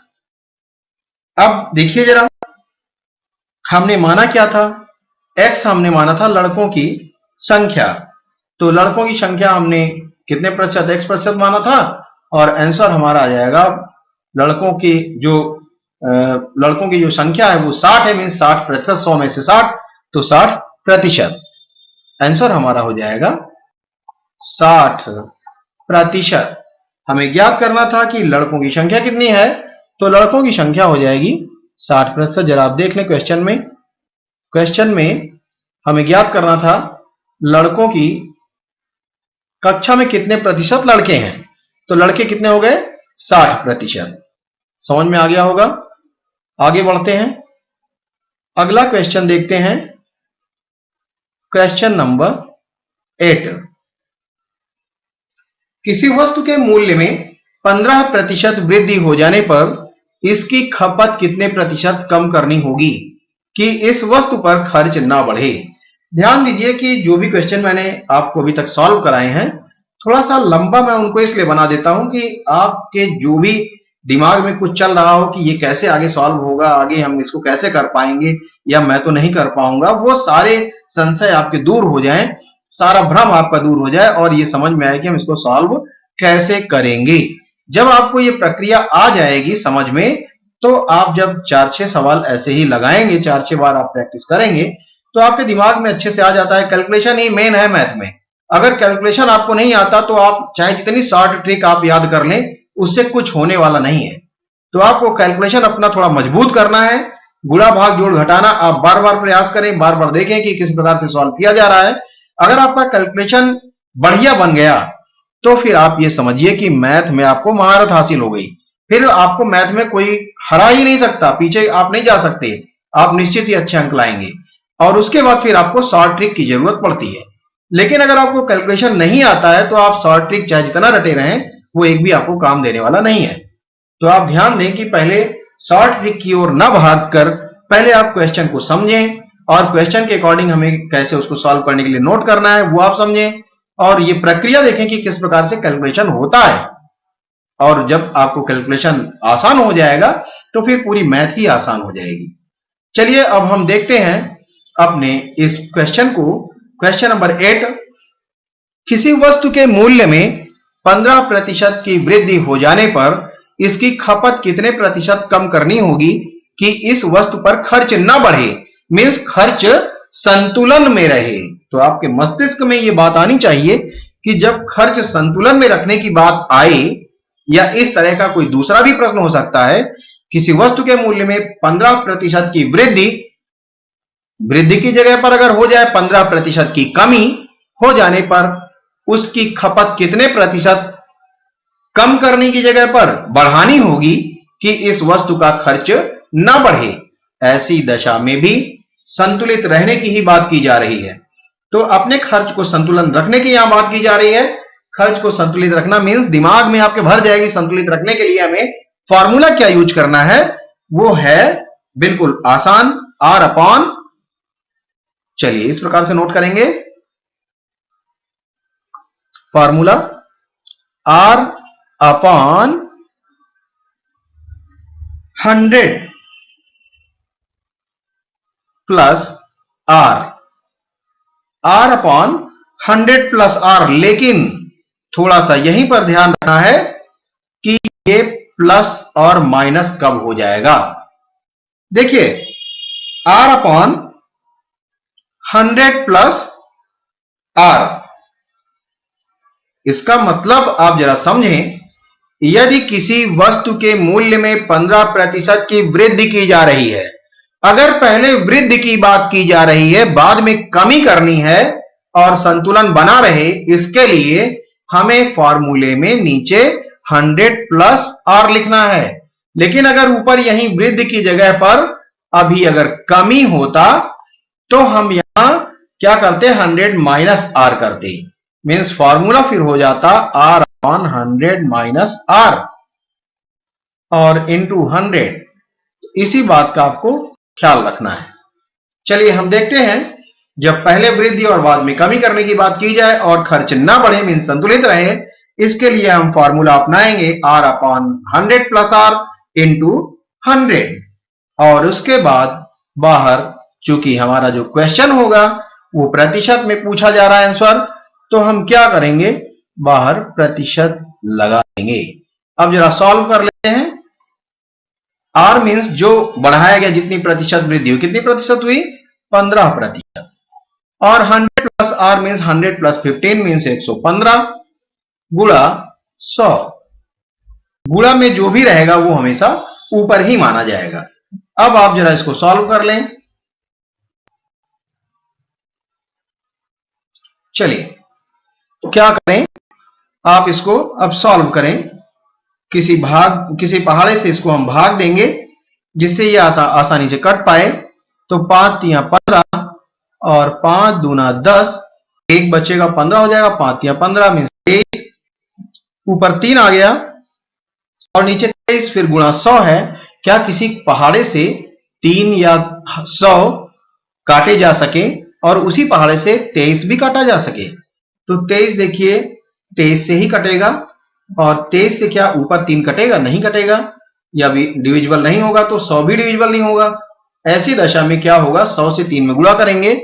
अब देखिए जरा, हमने माना क्या था, x हमने माना था लड़कों की संख्या। तो लड़कों की संख्या हमने कितने प्रतिशत, x प्रतिशत माना था, और आंसर हमारा आ जाएगा लड़कों की जो संख्या है वो 60 है, मीन्स 60%। 100 में से 60 तो 60%। आंसर हमारा हो जाएगा 60%। हमें ज्ञात करना था कि लड़कों की संख्या कितनी है, तो लड़कों की संख्या हो जाएगी 60%। जरा आप देख लें क्वेश्चन में हमें ज्ञात करना था लड़कों की कक्षा में कितने प्रतिशत लड़के हैं। तो लड़के कितने हो गए, 60%। समझ में आ गया होगा। आगे बढ़ते हैं, अगला क्वेश्चन देखते हैं, क्वेश्चन नंबर 8। किसी वस्तु के मूल्य में 15% वृद्धि हो जाने पर इसकी खपत कितने प्रतिशत कम करनी होगी कि इस वस्तु पर खर्च ना बढ़े। ध्यान दीजिए कि जो भी क्वेश्चन मैंने आपको अभी तक सॉल्व कराए हैं, थोड़ा सा लंबा मैं उनको इसलिए बना देता हूं कि आपके जो भी दिमाग में कुछ चल रहा हो कि ये कैसे आगे सॉल्व होगा, आगे हम इसको कैसे कर पाएंगे या मैं तो नहीं कर पाऊंगा, वो सारे संशय आपके दूर हो जाएं, सारा भ्रम आपका दूर हो जाए, और ये समझ में आए कि हम इसको सॉल्व कैसे करेंगे। जब आपको ये प्रक्रिया आ जाएगी समझ में, तो आप जब 4-6 सवाल ऐसे ही लगाएंगे, 4-6 बार आप प्रैक्टिस करेंगे, तो आपके दिमाग में अच्छे से आ जाता है। कैलकुलेशन ही मेन है मैथ में। अगर कैलकुलेशन आपको नहीं आता तो आप चाहे जितनी शॉर्ट ट्रिक आप याद कर लें, उससे कुछ होने वाला नहीं है। तो आपको कैलकुलेशन अपना थोड़ा मजबूत करना है। गुणा भाग जोड़ घटाना आप बार बार प्रयास करें, बार बार देखें कि किस प्रकार से सॉल्व किया जा रहा है। अगर आपका कैलकुलेशन बढ़िया बन गया तो फिर आप ये समझिए कि मैथ में आपको महारत हासिल हो गई। फिर आपको मैथ में कोई हरा ही नहीं सकता, पीछे आप नहीं जा सकते, आप निश्चित ही अच्छे अंक लाएंगे। और उसके बाद फिर आपको शॉर्ट ट्रिक की जरूरत पड़ती है। लेकिन अगर आपको कैलकुलेशन नहीं आता है तो आप शॉर्ट ट्रिक चाहे जितना रटे रहें, वो एक भी आपको काम देने वाला नहीं है। तो आप ध्यान दें कि पहले शॉर्ट ट्रिक की ओर न भागकर पहले आप क्वेश्चन को समझें, और क्वेश्चन के अकॉर्डिंग हमें कैसे उसको सॉल्व करने के लिए नोट करना है वो आप समझें, और ये प्रक्रिया देखें कि किस प्रकार से कैलकुलेशन होता है। और जब आपको कैलकुलेशन आसान हो जाएगा तो फिर पूरी मैथ ही आसान हो जाएगी। चलिए अब हम देखते हैं अपने इस क्वेश्चन को, क्वेश्चन नंबर 8। किसी वस्तु के मूल्य में 15% की वृद्धि हो जाने पर इसकी खपत कितने प्रतिशत कम करनी होगी कि इस वस्तु पर खर्च न बढ़े, मीन्स खर्च संतुलन में रहे। तो आपके मस्तिष्क में यह बात आनी चाहिए कि जब खर्च संतुलन में रखने की बात आए, या इस तरह का कोई दूसरा भी प्रश्न हो सकता है, किसी वस्तु के मूल्य में 15% की वृद्धि वृद्धि की जगह पर अगर हो जाए 15% की कमी, हो जाने पर उसकी खपत कितने प्रतिशत कम करने की जगह पर बढ़ानी होगी कि इस वस्तु का खर्च न बढ़े। ऐसी दशा में भी संतुलित रहने की ही बात की जा रही है। तो अपने खर्च को संतुलन रखने की यहां बात की जा रही है। खर्च को संतुलित रखना मीन्स दिमाग में आपके भर जाएगी। संतुलित रखने के लिए हमें फॉर्मूला क्या यूज करना है, वो है बिल्कुल आसान, आर अपॉन, चलिए इस प्रकार से नोट करेंगे formula R upon 100 plus R, R upon 100 plus R. लेकिन थोड़ा सा यहीं पर ध्यान रखना है कि ये प्लस और माइनस कब हो जाएगा। देखिए आर अपॉन 100 प्लस आर, इसका मतलब आप जरा समझें, यदि किसी वस्तु के मूल्य में 15% की वृद्धि की जा रही है, अगर पहले वृद्धि की बात की जा रही है, बाद में कमी करनी है और संतुलन बना रहे, इसके लिए हमें फॉर्मूले में नीचे 100 प्लस आर लिखना है। लेकिन अगर ऊपर यहीं वृद्धि की जगह पर अभी अगर कमी होता तो हम यहां क्या करते, 100 माइनस आर करते, मीन्स फॉर्मूला फिर हो जाता आर अपॉन 100 माइनस आर और इंटू 100। इसी बात का आपको ख्याल रखना है। चलिए हम देखते हैं, जब पहले वृद्धि और बाद में कमी करने की बात की जाए और खर्च ना बढ़े मीन संतुलित रहे, इसके लिए हम फॉर्मूला अपनाएंगे R upon 100 plus R into 100। और उसके बाद बाहर, चूंकि हमारा जो क्वेश्चन होगा वो प्रतिशत में पूछा जा रहा है आंसर, तो हम क्या करेंगे, बाहर प्रतिशत लगा देंगे। अब जरा सॉल्व कर लेते हैं। आर मीन्स जो बढ़ाया गया, जितनी प्रतिशत वृद्धि हुई, कितनी प्रतिशत हुई, 15%। और 100 plus R means 100 plus 15 means 115 गुणा 100। गुणा में जो भी रहेगा वो हमेशा ऊपर ही माना जाएगा। अब आप जरा इसको सॉल्व कर लें। चलिए तो क्या करें, आप इसको अब सॉल्व करें। किसी पहाड़े से इसको हम भाग देंगे जिससे ये आसानी से कट पाए। तो 5 तिया 15 और 5 दूना 10, एक बचेगा 15 हो जाएगा, 5 तिया 15 मीन्स 23, ऊपर 3 आ गया और नीचे 23, फिर गुणा 100 है। क्या किसी पहाड़े से 3 या 100 काटे जा सके और उसी पहाड़े से 23 भी काटा जा सके? तो 23 देखिए 23 से ही कटेगा, और 23 से क्या ऊपर 3 कटेगा? नहीं कटेगा, या भी डिविजिबल नहीं होगा, तो 100 भी डिविजिबल नहीं होगा। ऐसी दशा में क्या होगा, 100 से 3 में गुणा करेंगे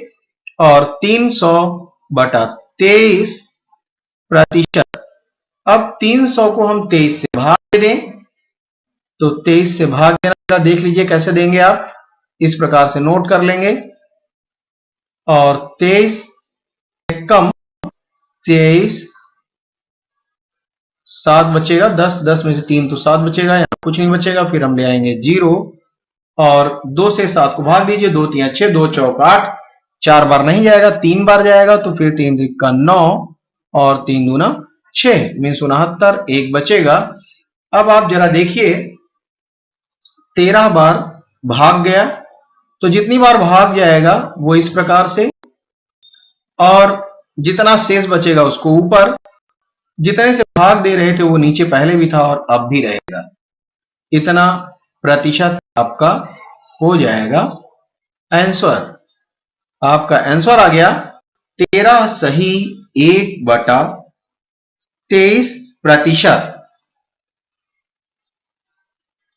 और 300 बटा 23 प्रतिशत। अब 300 को हम 23 से भाग दें, तो 23 से भाग देना देख लीजिए कैसे देंगे आप, इस प्रकार से नोट कर लेंगे। और 23 कम 23, 7 बचेगा, 10 में से 3 तो 7 बचेगा, यहां कुछ नहीं बचेगा। फिर हम ले आएंगे 0 और 2 से 7 को भाग दीजिए, 2 तिया 6, 2 चौक 8, 4 बार नहीं जाएगा, 3 बार जाएगा, तो फिर 3 त्रिका 9 और 3 दूना 6 मीन्स 69, एक बचेगा। अब आप जरा देखिए 13 बार भाग गया, तो जितनी बार भाग जाएगा वो इस प्रकार से, और जितना शेष बचेगा उसको ऊपर, जितने से भाग दे रहे थे वो नीचे पहले भी था और अब भी रहेगा। इतना प्रतिशत आपका हो जाएगा आंसर। आपका आंसर आ गया 13 सही 1/23%।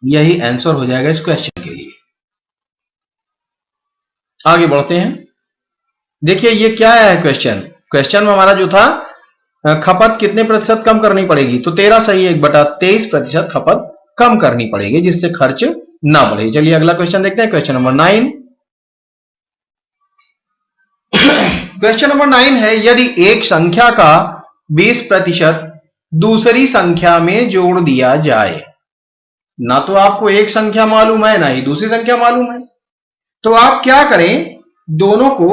यही आंसर हो जाएगा इस क्वेश्चन के लिए। आगे बढ़ते हैं। देखिए ये क्या है क्वेश्चन में हमारा जो था, खपत कितने प्रतिशत कम करनी पड़ेगी, तो 13 सही 1/23% खपत कम करनी पड़ेगी जिससे खर्च ना बढ़े। चलिए अगला क्वेश्चन देखते हैं, क्वेश्चन नंबर 9। क्वेश्चन नंबर 9 है, यदि एक संख्या का 20% दूसरी संख्या में जोड़ दिया जाए, ना तो आपको एक संख्या मालूम है ना ही दूसरी संख्या मालूम है, तो आप क्या करें, दोनों को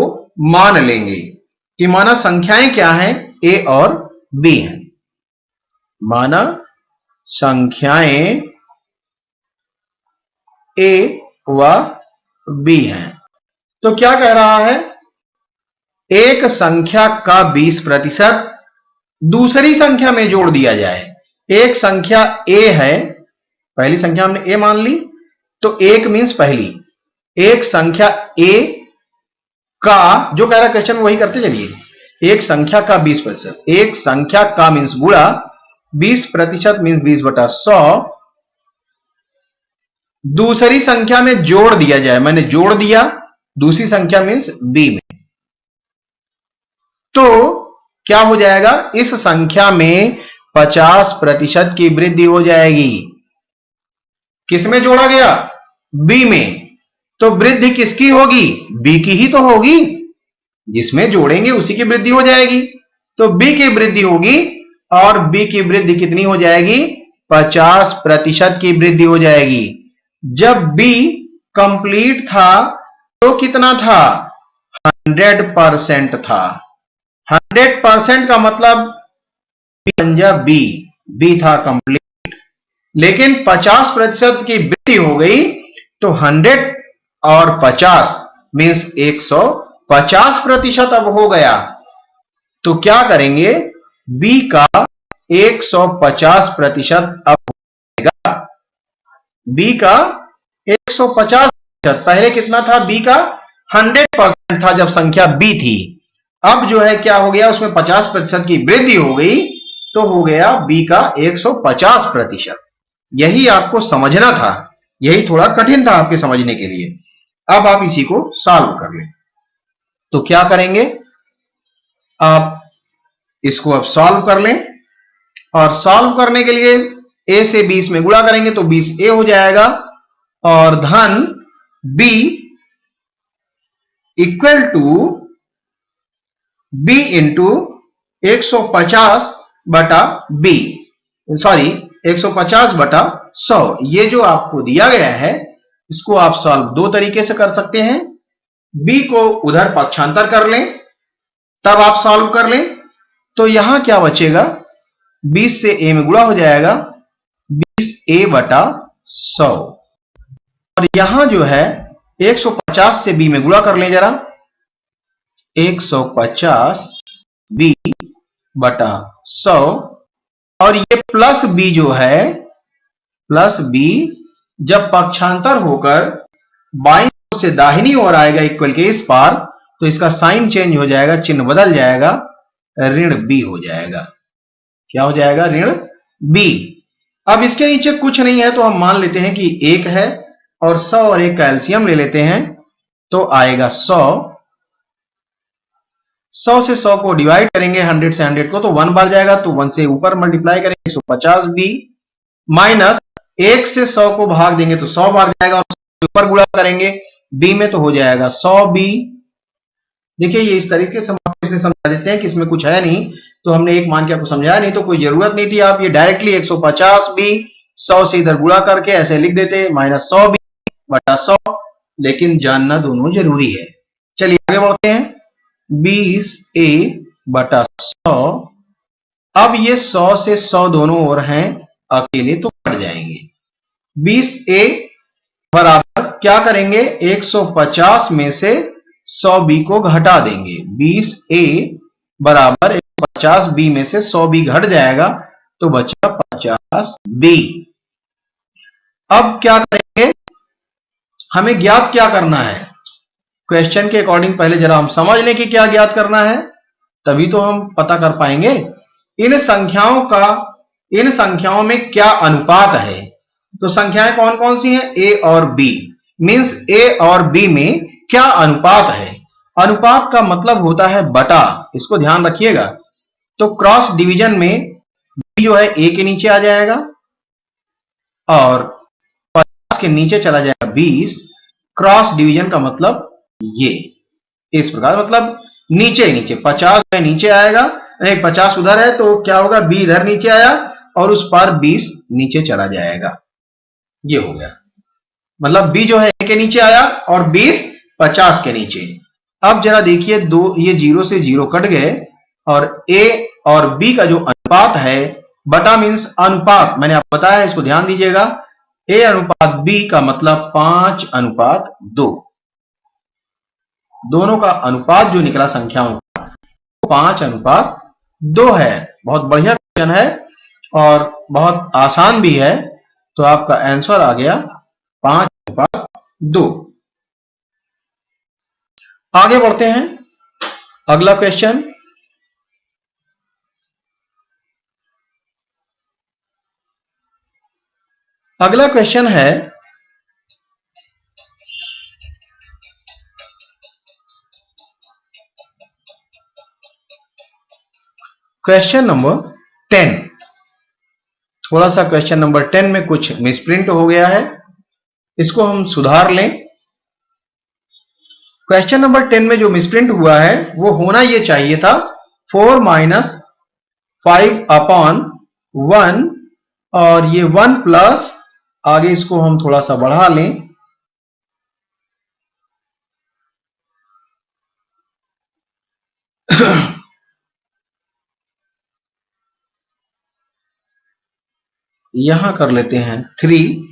मान लेंगे कि माना संख्याएं क्या हैं, ए और बी हैं। माना संख्याएं ए व बी हैं। तो क्या कह रहा है, एक संख्या का 20% दूसरी संख्या में जोड़ दिया जाए। एक संख्या ए है, पहली संख्या हमने ए मान ली, तो एक मीन्स पहली। एक संख्या ए का, जो कह रहा क्वेश्चन वही करते चलिए। एक संख्या का 20%, एक संख्या का मीन्स गुणा 20% मीन्स 20/100 दूसरी संख्या में जोड़ दिया जाए। मैंने जोड़ दिया, दूसरी संख्या मीन्स बी में, तो क्या हो जाएगा, इस संख्या में 50% की वृद्धि हो जाएगी। किसमें जोड़ा गया, बी में, तो वृद्धि किसकी होगी, बी की ही तो होगी। जिसमें जोड़ेंगे उसी की वृद्धि हो जाएगी, तो बी की वृद्धि होगी, और बी की वृद्धि कितनी हो जाएगी, 50% की वृद्धि हो जाएगी। जब बी कंप्लीट था तो कितना था, 100% था। 100% का मतलब बी, बी था कंप्लीट, लेकिन 50% की वृद्धि हो गई, तो 100 और 50 मीन्स 150% अब हो गया। तो क्या करेंगे, बी का 150% अब होगा। बी का 150%, पहले कितना था, बी का 100% था जब संख्या बी थी। अब जो है क्या हो गया, उसमें 50% की वृद्धि हो गई, तो हो गया बी का 150%। यही आपको समझना था, यही थोड़ा कठिन था आपके समझने के लिए। अब आप इसी को सॉल्व कर लें। तो क्या करेंगे, आप इसको अब सॉल्व कर लें, और सॉल्व करने के लिए ए से 20 में गुणा करेंगे तो 20a हो जाएगा, और धन b equal to b into 150/b, sorry 150/100। ये जो आपको दिया गया है, इसको आप सॉल्व दो तरीके से कर सकते हैं। b को उधर पक्षांतर कर लें, तब आप सॉल्व कर लें, तो यहां क्या बचेगा, 20 से a में गुणा हो जाएगा 20a/100, और यहां जो है 150 से b में गुणा कर लें जरा, 150b/100, और ये प्लस b जो है, प्लस b जब पक्षांतर होकर बाईं ओर से दाहिनी ओर आएगा इक्वल के इस पार, तो इसका साइन चेंज हो जाएगा, चिन्ह बदल जाएगा, ऋण b हो जाएगा। क्या हो जाएगा, ऋण b। अब इसके नीचे कुछ नहीं है, तो हम मान लेते हैं कि 1 है, और 100 और 1 का एलसीएम ले लेते हैं, तो आएगा 100। 100 से 100 को डिवाइड करेंगे, 100 से 100 को, तो 1 बार जाएगा, तो 1 से ऊपर मल्टीप्लाई करेंगे 150b, माइनस 1 से 100 को भाग देंगे तो 100 बार जाएगा, और ऊपर गुणा करेंगे b में तो हो जाएगा 100b। देखिए ये इस तरीके से हम इसलिए समझा देते हैं कि इसमें कुछ है नहीं, तो हमने एक मान के आपको समझाया, नहीं तो कोई जरूरत नहीं थी, आप ये डायरेक्टली 150b 100 से इधर गुणा करके ऐसे लिख देते, माइनस 100b/100, लेकिन जानना दोनों जरूरी है। चलिए आगे बढ़ते हैं, 20a/100। अब ये 100 से 100 दोनों ओर हैं अकेले, तो कट जाएंगे। 20a बराबर क्या करेंगे, 150 में से 100b को घटा देंगे। 20a बराबर 150b में से 100b घट जाएगा, तो बचा 50b। अब क्या करेंगे, हमें ज्ञात क्या करना है, क्वेश्चन के अकॉर्डिंग पहले जरा हम समझ लें कि क्या ज्ञात करना है, तभी तो हम पता कर पाएंगे इन संख्याओं में क्या अनुपात है। तो संख्याएं कौन कौन सी हैं, a और b, मींस a और b में क्या अनुपात है। अनुपात का मतलब होता है बटा, इसको ध्यान रखिएगा। तो क्रॉस डिवीजन में b जो है a के नीचे आ जाएगा, और 50 के नीचे चला जाएगा 20। क्रॉस डिवीजन का मतलब ये इस प्रकार, मतलब नीचे नीचे 50 में नीचे आएगा, नहीं 50 उधर है, तो क्या होगा, b इधर नीचे आया, और उस पार 20 नीचे चला जाएगा। ये हो गया, मतलब b जो है a के नीचे आया और 20 50 के नीचे। अब जरा देखिए, दो ये 0 से 0 कट गए और ए और बी का जो अनुपात है, बटा मीन्स अनुपात, मैंने आपको बताया, इसको ध्यान दीजिएगा। ए अनुपात बी का मतलब 5:2। दोनों का अनुपात जो निकला संख्याओं का, 5:2 है। बहुत बढ़िया क्वेश्चन है और बहुत आसान भी है। तो आपका आंसर आ गया 5:2। आगे बढ़ते हैं, अगला क्वेश्चन। अगला क्वेश्चन है क्वेश्चन नंबर 10। थोड़ा सा क्वेश्चन नंबर 10 में कुछ मिसप्रिंट हो गया है, इसको हम सुधार लें। क्वेश्चन नंबर 10 में जो मिसप्रिंट हुआ है वो होना ये चाहिए था 4 - 5/1, और ये 1 प्लस, आगे इसको हम थोड़ा सा बढ़ा लें, यहां कर लेते हैं 3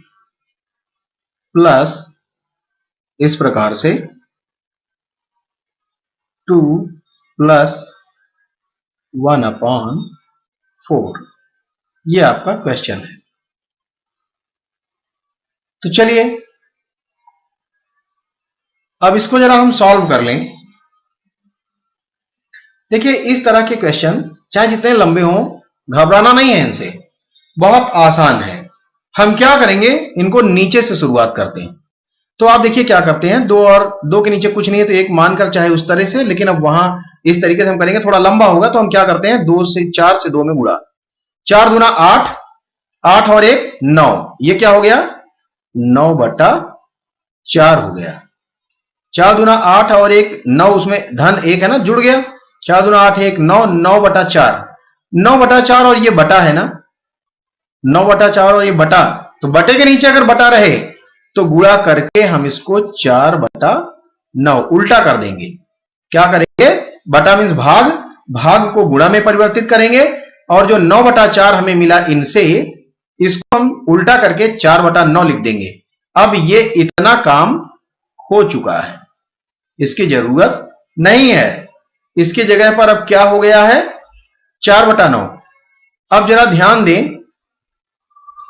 प्लस इस प्रकार से 2 प्लस 1/4। ये आपका क्वेश्चन है। तो चलिए अब इसको जरा हम सॉल्व कर लें। देखिए, इस तरह के क्वेश्चन चाहे जितने लंबे हों, घबराना नहीं है इनसे, बहुत आसान है। हम क्या करेंगे, इनको नीचे से शुरुआत करते हैं। तो आप देखिए क्या करते हैं, 2 और 2 के नीचे कुछ नहीं है तो 1 मानकर चाहे उस तरह से, लेकिन अब वहां इस तरीके से हम करेंगे, थोड़ा लंबा होगा। तो हम क्या करते हैं, 4 से 2 में गुणा, 4 दूना 8, 8 और 1 9, ये क्या हो गया 9/4 हो गया। 4 दूना 8 और 1 9, उसमें धन 1 है ना, जुड़ गया। 4 दूना 8 1 9, 9/4, 9/4 और ये बटा है ना, 9/4 और ये बटा, तो बटे के नीचे अगर बटा रहे तो गुणा करके हम इसको 4/9 उल्टा कर देंगे। क्या करेंगे, बटा मीन्स भाग, भाग को गुणा में परिवर्तित करेंगे, और जो 9/4 हमें मिला इनसे, इसको हम उल्टा करके 4/9 लिख देंगे। अब ये इतना काम हो चुका है, इसकी जरूरत नहीं है। इसकी जगह पर अब क्या हो गया है 4/9। अब जरा ध्यान दें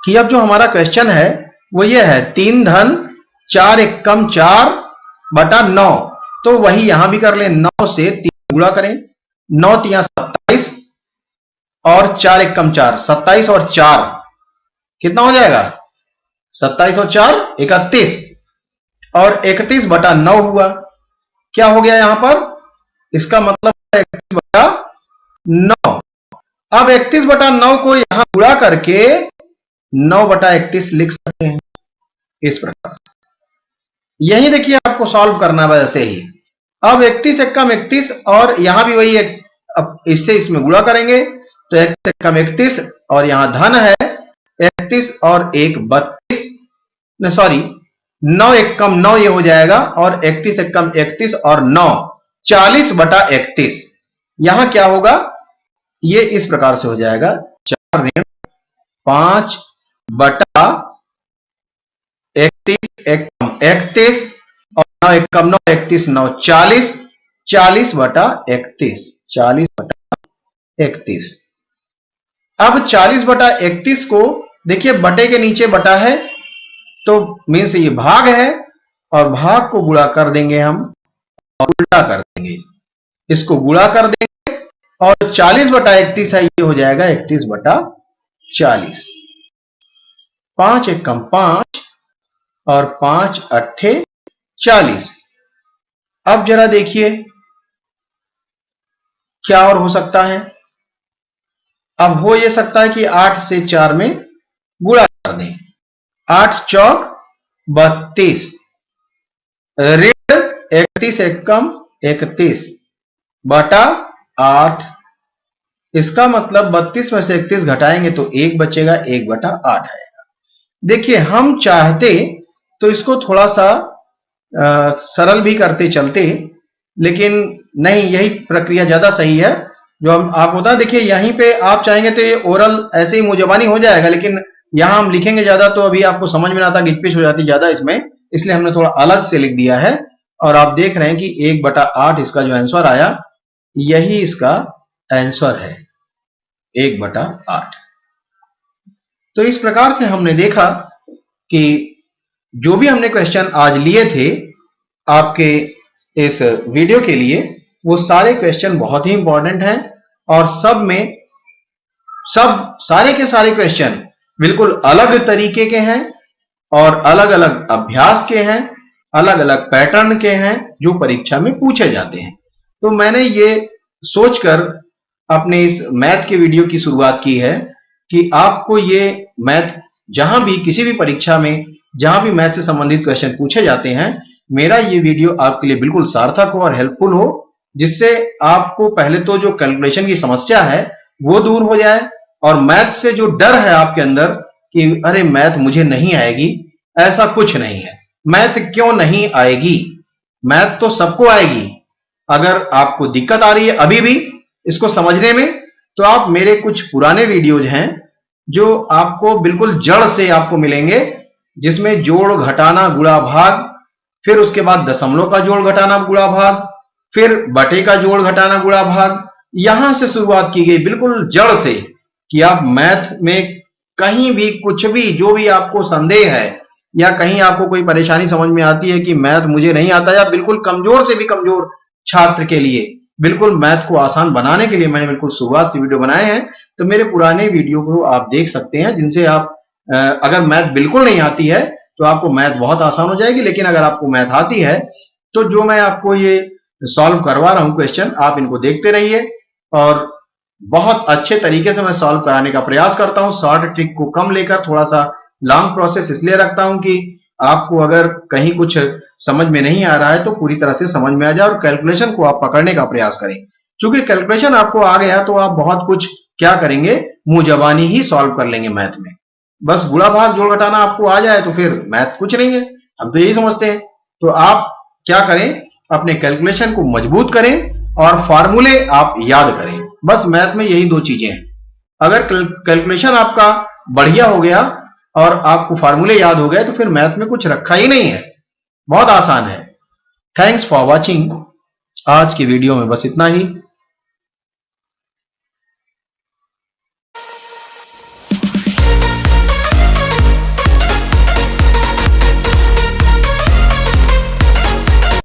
कि अब जो हमारा क्वेश्चन है वो ये है 3 धन 4 एकम 4/9। तो वही यहां भी कर लें, 9 से 3 गुणा करें, 9 तिया 27 और 4 एकम 4, 27 और 4 कितना हो जाएगा, 27 और 4 31, और 31/9 हुआ। क्या हो गया यहां पर, इसका मतलब 31/9। अब 31/9 को यहां गुणा करके 9/31 लिख सकते हैं इस प्रकार से। यही देखिए आपको सॉल्व करना है वैसे ही। अब 31 एकम 31, और यहां भी वही एक, अब इससे इसमें गुणा करेंगे तो 31 एकम 31, और यहां धन है 31 और 1 32, सॉरी 9 एकम 9 ये हो जाएगा, और 31 एकम 31 और 9 40/31। यहां क्या होगा, ये इस प्रकार से हो जाएगा 4 ऋण 5/31 एकम 31, और 9 एकम 9 31 9 40, 40/31, 40/31। अब 40/31 को देखिए बटे के नीचे बटा है, तो मीन्स ये भाग है, और भाग को गुणा कर देंगे हम और उल्टा कर देंगे, इसको गुणा कर देंगे, और 40/31 है, ये हो जाएगा 31/40। 5 एकम 5 और 5 अट्ठे 40। अब जरा देखिए क्या और हो सकता है। अब हो ये सकता है कि 8 से 4 में गुणा कर दें, 8 चौक 32, ऋण 31 एकम 31 बटा 8। इसका मतलब 32 में से 31 घटाएंगे तो 1 बचेगा, 1/8 आएगा। देखिए हम चाहते तो इसको थोड़ा सा सरल भी करते चलते, लेकिन नहीं, यही प्रक्रिया ज्यादा सही है जो हम आप होता है। देखिए यहीं पे आप चाहेंगे तो ये ओरल ऐसे ही मुंह जबानी हो जाएगा, लेकिन यहाँ हम लिखेंगे ज्यादा तो अभी आपको समझ में ना आता, गिचपिच हो जाती ज्यादा इसमें, इसलिए हमने थोड़ा अलग से लिख दिया है। और आप देख रहे हैं कि 1/8 इसका जो आंसर आया, यही इसका आंसर है, 1/8। तो इस प्रकार से हमने देखा कि जो भी हमने क्वेश्चन आज लिए थे आपके इस वीडियो के लिए, वो सारे क्वेश्चन बहुत ही इंपॉर्टेंट हैं और सब में सारे के सारे क्वेश्चन बिल्कुल अलग तरीके के हैं और अलग अलग अभ्यास के हैं, अलग अलग पैटर्न के हैं जो परीक्षा में पूछे जाते हैं। तो मैंने ये सोचकर अपने इस मैथ के वीडियो की शुरुआत की है कि आपको ये मैथ जहां भी किसी भी परीक्षा में जहां भी मैथ से संबंधित क्वेश्चन पूछे जाते हैं, मेरा ये वीडियो आपके लिए बिल्कुल सार्थक हो और हेल्पफुल हो, जिससे आपको पहले तो जो कैलकुलेशन की समस्या है वो दूर हो जाए और मैथ से जो डर है आपके अंदर कि अरे मैथ मुझे नहीं आएगी, ऐसा कुछ नहीं है। मैथ क्यों नहीं आएगी? मैथ तो सबको आएगी। अगर आपको दिक्कत आ रही है अभी भी इसको समझने में, तो आप मेरे कुछ पुराने वीडियोज हैं जो आपको बिल्कुल जड़ से आपको मिलेंगे, जिसमें जोड़ घटाना गुणा भाग, फिर उसके बाद दशमलव का जोड़ घटाना गुणा भाग, फिर बटे का जोड़ घटाना गुणा भाग, यहां से शुरुआत की गई बिल्कुल जड़ से कि आप मैथ में कहीं भी कुछ भी जो भी आपको संदेह है या कहीं आपको कोई परेशानी समझ में आती है कि मैथ मुझे नहीं आता, या बिल्कुल कमजोर से भी कमजोर छात्र के लिए बिल्कुल मैथ को आसान बनाने के लिए मैंने बिल्कुल शुरुआत से वीडियो बनाए हैं। तो मेरे पुराने वीडियो को आप देख सकते हैं, जिनसे आप अगर मैथ बिल्कुल नहीं आती है तो आपको मैथ बहुत आसान हो जाएगी, लेकिन अगर आपको मैथ आती है तो जो मैं आपको ये सॉल्व करवा रहा हूं क्वेश्चन, आप इनको देखते रहिए और बहुत अच्छे तरीके से मैं सॉल्व कराने का प्रयास करता हूं। शॉर्ट ट्रिक को कम लेकर थोड़ा सा लॉन्ग प्रोसेस इसलिए रखता हूं कि आपको अगर कहीं कुछ समझ में नहीं आ रहा है तो पूरी तरह से समझ में आ जाए और कैलकुलेशन को आप पकड़ने का प्रयास करें। क्योंकि कैलकुलेशन आपको आ गया तो आप बहुत कुछ क्या करेंगे, मुंह जबानी ही सॉल्व कर लेंगे मैथ में। बस गुणा भाग जोड़ घटाना आपको आ जाए तो फिर मैथ कुछ नहीं है, हम तो यही समझते हैं। तो आप क्या करें, अपने कैलकुलेशन को मजबूत करें और फार्मूले आप याद करें। बस मैथ में यही दो चीजें हैं। अगर कैलकुलेशन आपका बढ़िया हो गया और आपको फार्मूले याद हो गए तो फिर मैथ में कुछ रखा ही नहीं है, बहुत आसान है। Thanks for watching. आज की वीडियो में बस इतना ही।